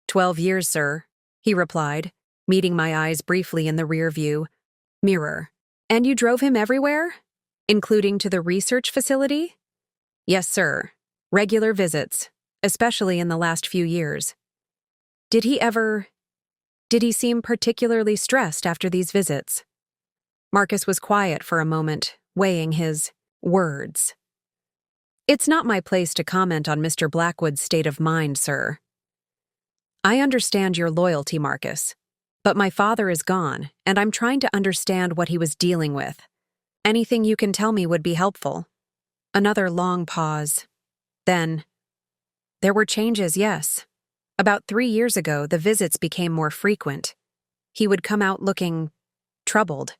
12 years, sir," he replied, meeting my eyes briefly in the rear-view mirror. "And you drove him everywhere? Including to the research facility?" "Yes, sir. Regular visits, especially in the last few years." Did he seem particularly stressed after these visits?" Marcus was quiet for a moment, weighing his words. "It's not my place to comment on Mr. Blackwood's state of mind, sir." "I understand your loyalty, Marcus. But my father is gone, and I'm trying to understand what he was dealing with. Anything you can tell me would be helpful. Another long pause. Then, there were changes, yes. About 3 years ago, the visits became more frequent. He would come out looking troubled.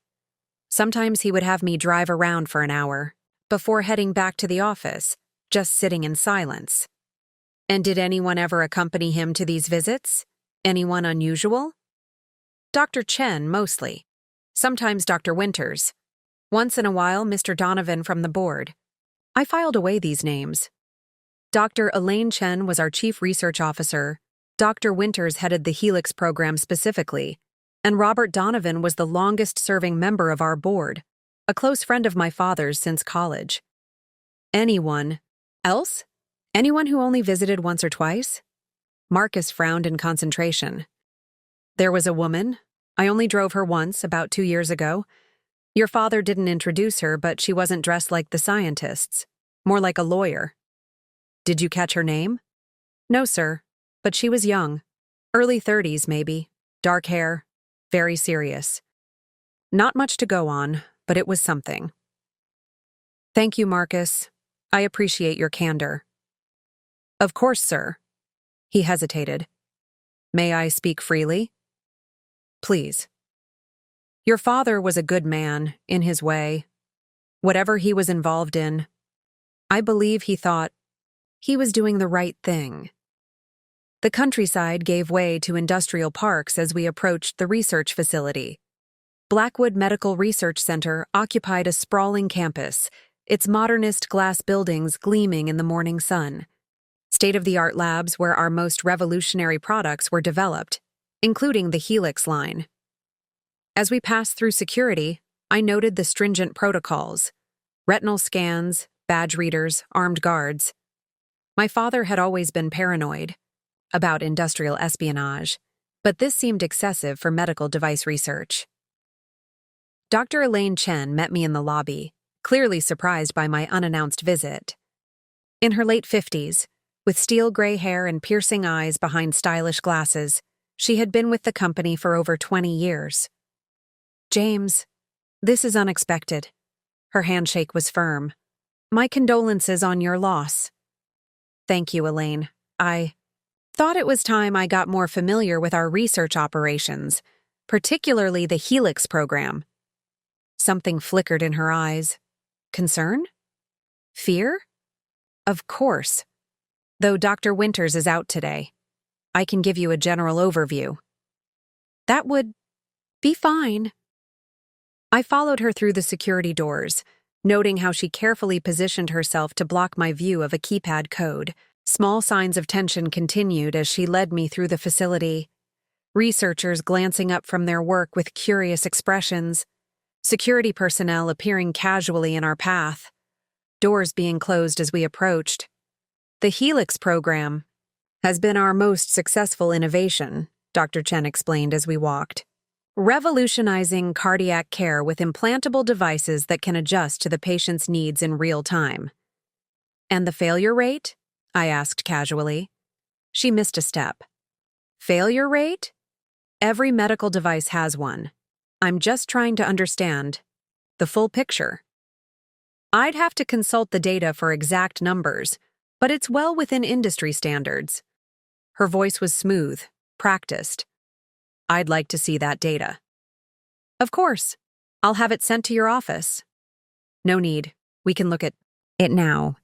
Sometimes he would have me drive around for an hour, before heading back to the office, just sitting in silence. And did anyone ever accompany him to these visits? Anyone unusual? Dr. Chen, mostly. Sometimes Dr. Winters. Once in a while, Mr. Donovan from the board. I filed away these names. Dr. Elaine Chen was our chief research officer. Dr. Winters headed the Helix program specifically, and Robert Donovan was the longest-serving member of our board, a close friend of my father's since college. Anyone else? Anyone who only visited once or twice? Marcus frowned in concentration. There was a woman. I only drove her once, about 2 years ago. Your father didn't introduce her, but she wasn't dressed like the scientists. More like a lawyer. Did you catch her name? No, sir. But she was young. Early 30s, maybe. Dark hair. Very serious. Not much to go on, but it was something. Thank you, Marcus. I appreciate your candor. Of course, sir. He hesitated. May I speak freely? Please. Your father was a good man, in his way. Whatever he was involved in, I believe he thought he was doing the right thing. The countryside gave way to industrial parks as we approached the research facility. Blackwood Medical Research Center occupied a sprawling campus, its modernist glass buildings gleaming in the morning sun. State-of-the-art labs where our most revolutionary products were developed, including the Helix line. As we passed through security, I noted the stringent protocols: retinal scans, badge readers, armed guards. My father had always been paranoid about industrial espionage, but this seemed excessive for medical device research. Dr. Elaine Chen met me in the lobby, clearly surprised by my unannounced visit. In her late 50s, with steel gray hair and piercing eyes behind stylish glasses, she had been with the company for over 20 years. James, this is unexpected. Her handshake was firm. My condolences on your loss. Thank you, Elaine. I thought it was time I got more familiar with our research operations, particularly the Helix program. Something flickered in her eyes. Concern? Fear? Of course. Though Dr. Winters is out today, I can give you a general overview. That would be fine. I followed her through the security doors, noting how she carefully positioned herself to block my view of a keypad code. Small signs of tension continued as she led me through the facility. Researchers glancing up from their work with curious expressions, security personnel appearing casually in our path, doors being closed as we approached. The Helix program has been our most successful innovation, Dr. Chen explained as we walked. Revolutionizing cardiac care with implantable devices that can adjust to the patient's needs in real time. And the failure rate? I asked casually. She missed a step. Failure rate? Every medical device has one. I'm just trying to understand the full picture. I'd have to consult the data for exact numbers, but it's well within industry standards. Her voice was smooth, practiced. I'd like to see that data. Of course. I'll have it sent to your office. No need. We can look at it now.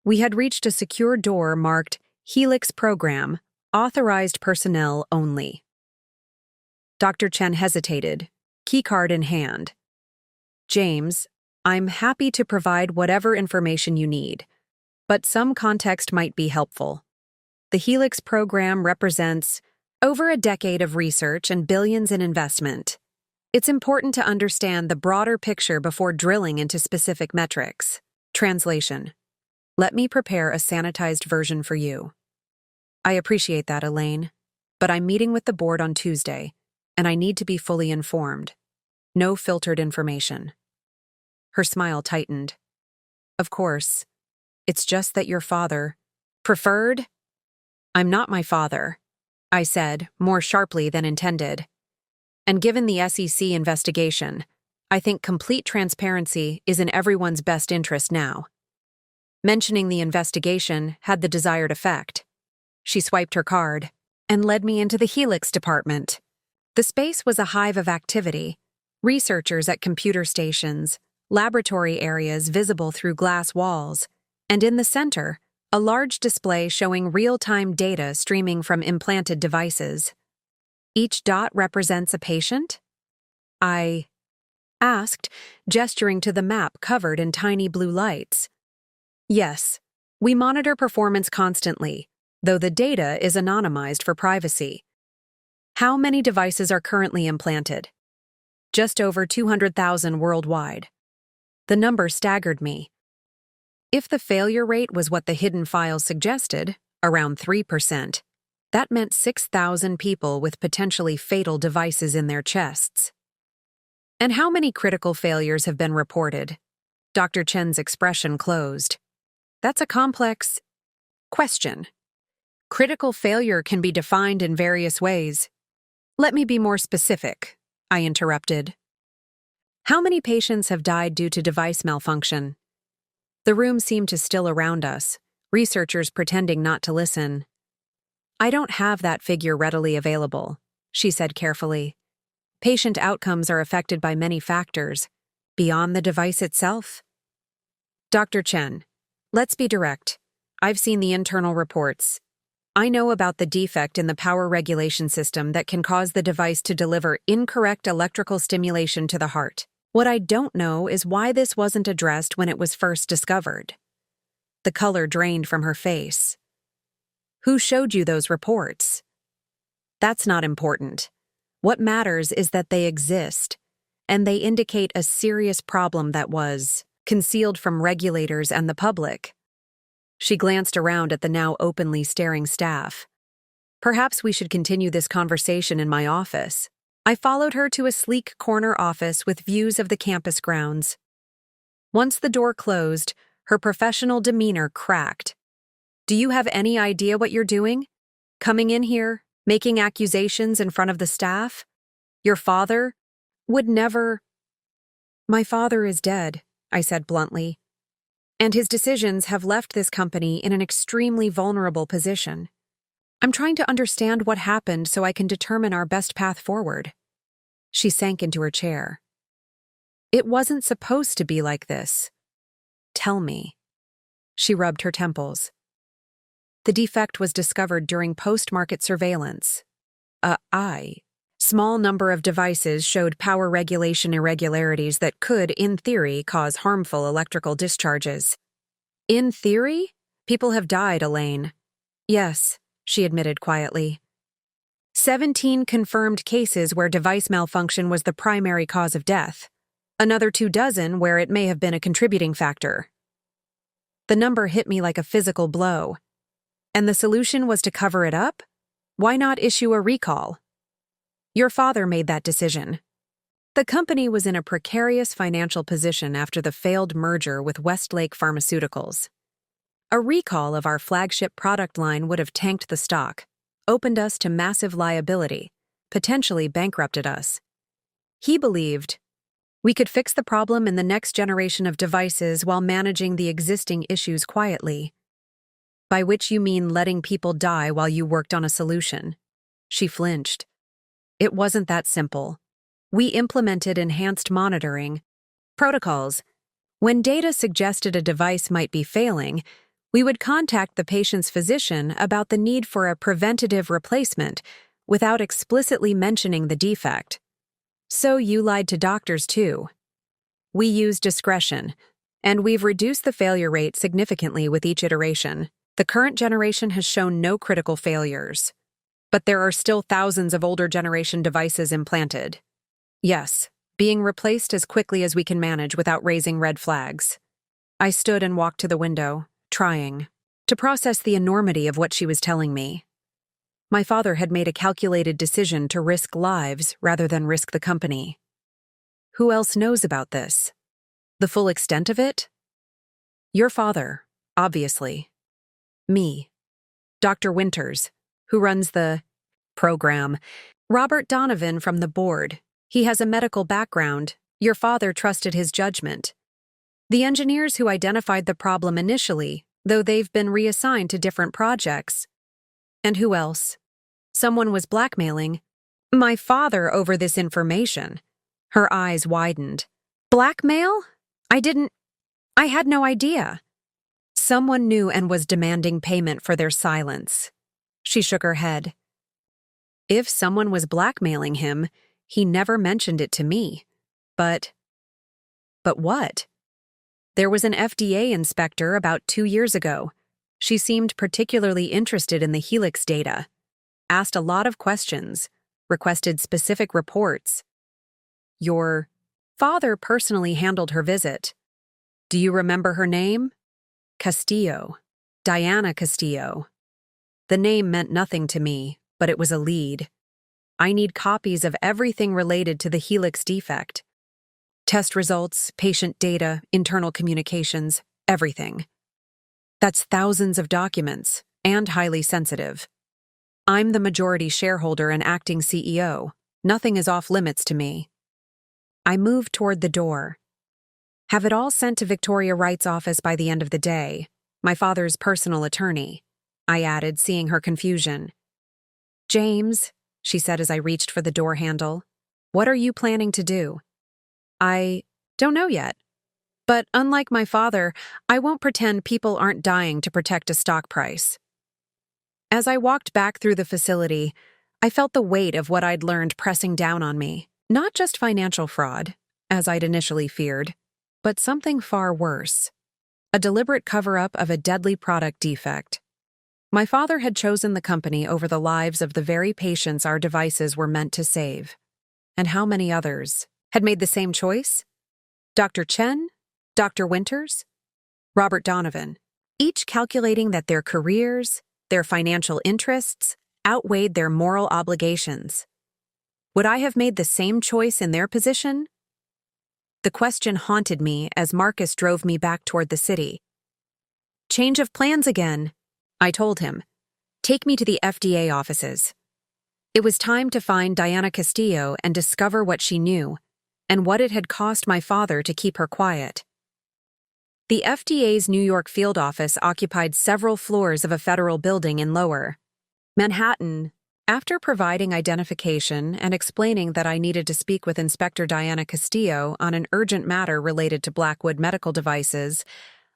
We had reached a secure door marked Helix Program, Authorized Personnel Only. Dr. Chen hesitated, keycard in hand. James, I'm happy to provide whatever information you need, but some context might be helpful. The Helix program represents over a decade of research and billions in investment. It's important to understand the broader picture before drilling into specific metrics. Translation. Let me prepare a sanitized version for you. I appreciate that, Elaine, but I'm meeting with the board on Tuesday, and I need to be fully informed. No filtered information. Her smile tightened. Of course. It's just that your father preferred? I'm not my father, I said, more sharply than intended. And given the SEC investigation, I think complete transparency is in everyone's best interest now. Mentioning the investigation had the desired effect. She swiped her card and led me into the Helix department. The space was a hive of activity. Researchers at computer stations, laboratory areas visible through glass walls, and in the center, a large display showing real-time data streaming from implanted devices. Each dot represents a patient? I asked, gesturing to the map covered in tiny blue lights. Yes, we monitor performance constantly, though the data is anonymized for privacy. How many devices are currently implanted? Just over 200,000 worldwide. The number staggered me. If the failure rate was what the hidden files suggested, around 3%, that meant 6,000 people with potentially fatal devices in their chests. And how many critical failures have been reported? Dr. Chen's expression closed. That's a complex question. Critical failure can be defined in various ways. Let me be more specific, I interrupted. How many patients have died due to device malfunction? The room seemed to still around us, researchers pretending not to listen. I don't have that figure readily available, she said carefully. Patient outcomes are affected by many factors, beyond the device itself. Dr. Chen, let's be direct. I've seen the internal reports. I know about the defect in the power regulation system that can cause the device to deliver incorrect electrical stimulation to the heart. What I don't know is why this wasn't addressed when it was first discovered. The color drained from her face. Who showed you those reports? That's not important. What matters is that they exist, and they indicate a serious problem that was concealed from regulators and the public. She glanced around at the now openly staring staff. Perhaps we should continue this conversation in my office. I followed her to a sleek corner office with views of the campus grounds. Once the door closed, her professional demeanor cracked. Do you have any idea what you're doing? Coming in here, making accusations in front of the staff? Your father would never— My father is dead, I said bluntly, and his decisions have left this company in an extremely vulnerable position. I'm trying to understand what happened so I can determine our best path forward. She sank into her chair. It wasn't supposed to be like this. Tell me. She rubbed her temples. The defect was discovered during post-market surveillance. Small number of devices showed power regulation irregularities that could, in theory, cause harmful electrical discharges. In theory? People have died, Elaine. Yes, she admitted quietly. 17 confirmed cases where device malfunction was the primary cause of death. Another 24 where it may have been a contributing factor. The number hit me like a physical blow. And the solution was to cover it up? Why not issue a recall? Your father made that decision. The company was in a precarious financial position after the failed merger with Westlake Pharmaceuticals. A recall of our flagship product line would have tanked the stock, opened us to massive liability, potentially bankrupted us. He believed we could fix the problem in the next generation of devices while managing the existing issues quietly. By which you mean letting people die while you worked on a solution. She flinched. It wasn't that simple. We implemented enhanced monitoring protocols. When data suggested a device might be failing, we would contact the patient's physician about the need for a preventative replacement without explicitly mentioning the defect. So you lied to doctors too. We use discretion, and we've reduced the failure rate significantly with each iteration. The current generation has shown no critical failures. But there are still thousands of older generation devices implanted. Yes, being replaced as quickly as we can manage without raising red flags. I stood and walked to the window, trying to process the enormity of what she was telling me. My father had made a calculated decision to risk lives rather than risk the company. Who else knows about this? The full extent of it? Your father, obviously. Me. Dr. Winters, who runs the program, Robert Donovan from the board. He has a medical background. Your father trusted his judgment. The engineers who identified the problem initially, though they've been reassigned to different projects. And who else? Someone was blackmailing my father over this information. Her eyes widened. Blackmail? I had no idea. Someone knew and was demanding payment for their silence. She shook her head. If someone was blackmailing him, he never mentioned it to me. But what? There was an FDA inspector about 2 years ago. She seemed particularly interested in the Helix data, asked a lot of questions, requested specific reports. Your father personally handled her visit. Do you remember her name? Castillo. Diana Castillo. The name meant nothing to me, but it was a lead. I need copies of everything related to the Helix defect. Test results, patient data, internal communications, everything. That's thousands of documents, and highly sensitive. I'm the majority shareholder and acting CEO. Nothing is off limits to me. I moved toward the door. Have it all sent to Victoria Wright's office by the end of the day, my father's personal attorney, I added, seeing her confusion. James, she said as I reached for the door handle, what are you planning to do? I don't know yet. But unlike my father, I won't pretend people aren't dying to protect a stock price. As I walked back through the facility, I felt the weight of what I'd learned pressing down on me. Not just financial fraud, as I'd initially feared, but something far worse. A deliberate cover-up of a deadly product defect. My father had chosen the company over the lives of the very patients our devices were meant to save. And how many others had made the same choice? Dr. Chen? Dr. Winters? Robert Donovan, each calculating that their careers, their financial interests, outweighed their moral obligations. Would I have made the same choice in their position? The question haunted me as Marcus drove me back toward the city. Change of plans again, I told him. Take me to the FDA offices. It was time to find Diana Castillo and discover what she knew, and what it had cost my father to keep her quiet. The FDA's New York field office occupied several floors of a federal building in Lower Manhattan. After providing identification and explaining that I needed to speak with Inspector Diana Castillo on an urgent matter related to Blackwood medical devices,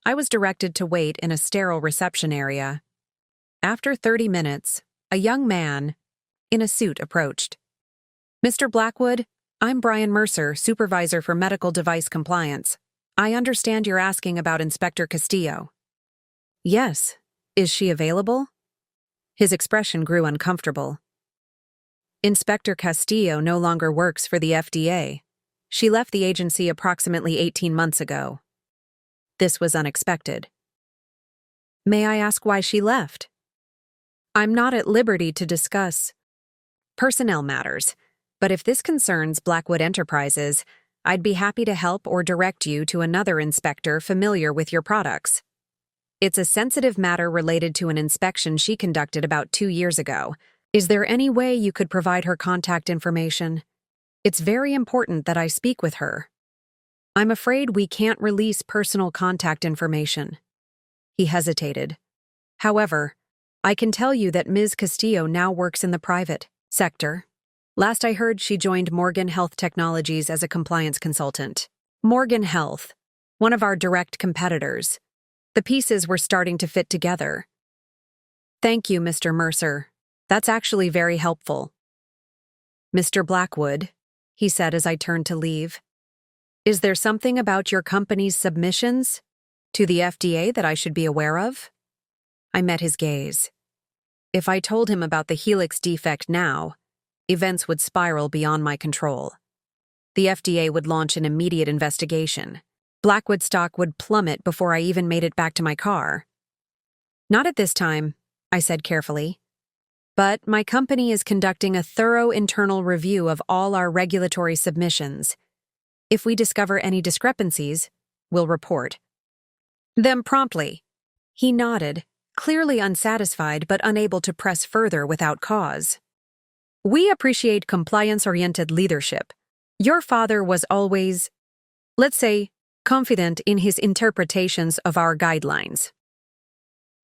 I was directed to wait in a sterile reception area. After 30 minutes, a young man in a suit approached. Mr. Blackwood, I'm Brian Mercer, Supervisor for Medical Device Compliance. I understand you're asking about Inspector Castillo. Yes. Is she available? His expression grew uncomfortable. Inspector Castillo no longer works for the FDA. She left the agency approximately 18 months ago. This was unexpected. May I ask why she left? I'm not at liberty to discuss personnel matters, but if this concerns Blackwood Enterprises, I'd be happy to help or direct you to another inspector familiar with your products. It's a sensitive matter related to an inspection she conducted about 2 years ago. Is there any way you could provide her contact information? It's very important that I speak with her. I'm afraid we can't release personal contact information. He hesitated. However, I can tell you that Ms. Castillo now works in the private sector. Last I heard, she joined Morgan Health Technologies as a compliance consultant. Morgan Health, one of our direct competitors. The pieces were starting to fit together. Thank you, Mr. Mercer. That's actually very helpful. Mr. Blackwood, he said as I turned to leave, is there something about your company's submissions to the FDA that I should be aware of? I met his gaze. If I told him about the Helix defect now, events would spiral beyond my control. The FDA would launch an immediate investigation. Blackwood stock would plummet before I even made it back to my car. Not at this time, I said carefully. But my company is conducting a thorough internal review of all our regulatory submissions. If we discover any discrepancies, we'll report them promptly. He nodded, clearly unsatisfied but unable to press further without cause. We appreciate compliance-oriented leadership. Your father was always, let's say, confident in his interpretations of our guidelines.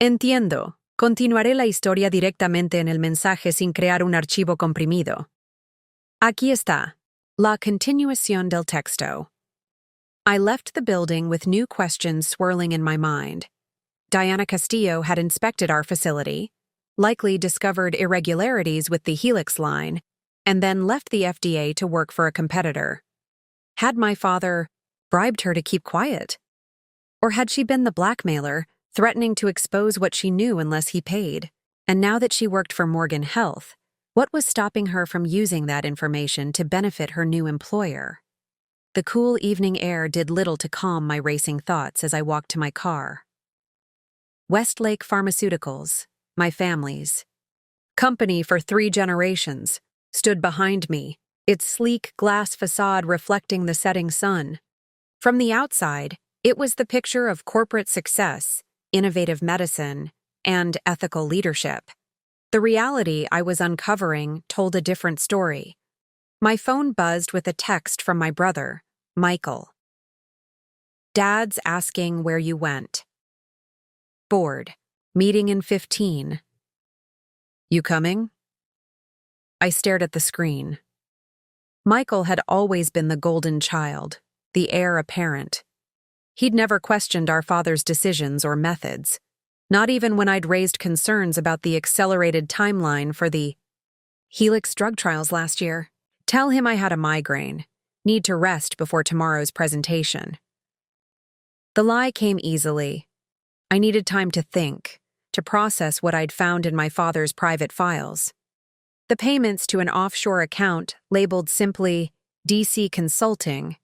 Entiendo. Continuaré la historia directamente en el mensaje sin crear un archivo comprimido. Aquí está. La continuación del texto. I left the building with new questions swirling in my mind. Diana Castillo had inspected our facility, likely discovered irregularities with the Helix line, and then left the FDA to work for a competitor. Had my father bribed her to keep quiet? Or had she been the blackmailer, threatening to expose what she knew unless he paid? And now that she worked for Morgan Health, what was stopping her from using that information to benefit her new employer? The cool evening air did little to calm my racing thoughts as I walked to my car. Westlake Pharmaceuticals, my family's company for 3 generations, stood behind me, its sleek glass facade reflecting the setting sun. From the outside, it was the picture of corporate success, innovative medicine, and ethical leadership. The reality I was uncovering told a different story. My phone buzzed with a text from my brother, Michael. Dad's asking where you went. Bored. Meeting in 15. You coming? I stared at the screen. Michael had always been the golden child, the heir apparent. He'd never questioned our father's decisions or methods, not even when I'd raised concerns about the accelerated timeline for the Helix drug trials last year. Tell him I had a migraine, need to rest before tomorrow's presentation. The lie came easily. I needed time to think, to process what I'd found in my father's private files. The payments to an offshore account labeled simply DC Consulting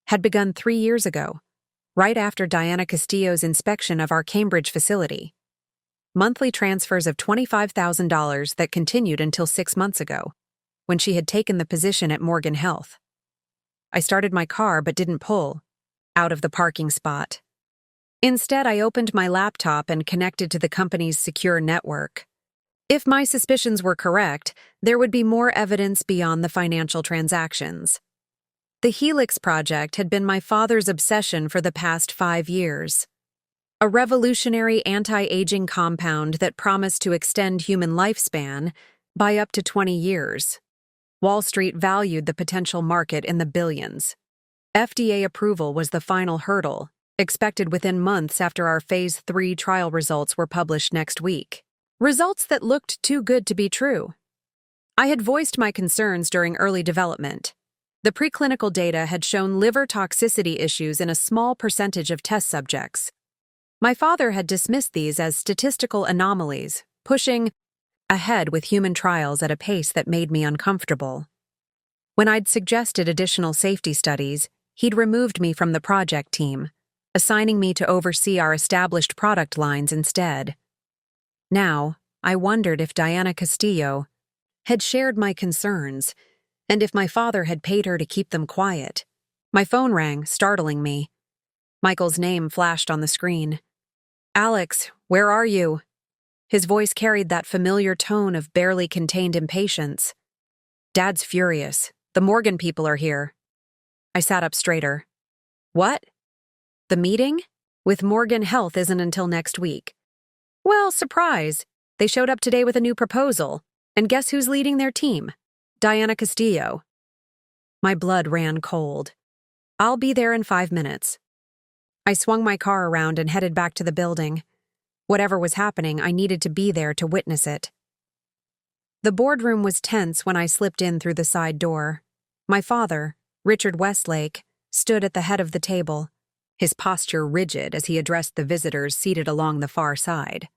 had begun 3 years ago, right after Diana Castillo's inspection of our Cambridge facility. Monthly transfers of $25,000 that continued until 6 months ago, when she had taken the position at Morgan Health. I started my car but didn't pull, out of the parking spot. Instead, I opened my laptop and connected to the company's secure network. If my suspicions were correct, there would be more evidence beyond the financial transactions. The Helix project had been my father's obsession for the past 5 years. A revolutionary anti-aging compound that promised to extend human lifespan by up to 20 years. Wall Street valued the potential market in the billions. FDA approval was the final hurdle, expected within months after our Phase 3 trial results were published next week. Results that looked too good to be true. I had voiced my concerns during early development. The preclinical data had shown liver toxicity issues in a small percentage of test subjects. My father had dismissed these as statistical anomalies, pushing ahead with human trials at a pace that made me uncomfortable. When I'd suggested additional safety studies, he'd removed me from the project team, assigning me to oversee our established product lines instead. Now, I wondered if Diana Castillo had shared my concerns, and if my father had paid her to keep them quiet. My phone rang, startling me. Michael's name flashed on the screen. Alex, where are you? His voice carried that familiar tone of barely contained impatience. Dad's furious. The Morgan people are here. I sat up straighter. What? The meeting? With Morgan Health isn't until next week. Well, surprise. They showed up today with a new proposal. And guess who's leading their team? Diana Castillo. My blood ran cold. I'll be there in 5 minutes. I swung my car around and headed back to the building. Whatever was happening, I needed to be there to witness it. The boardroom was tense when I slipped in through the side door. My father, Richard Westlake, stood at the head of the table, his posture rigid as he addressed the visitors seated along the far side.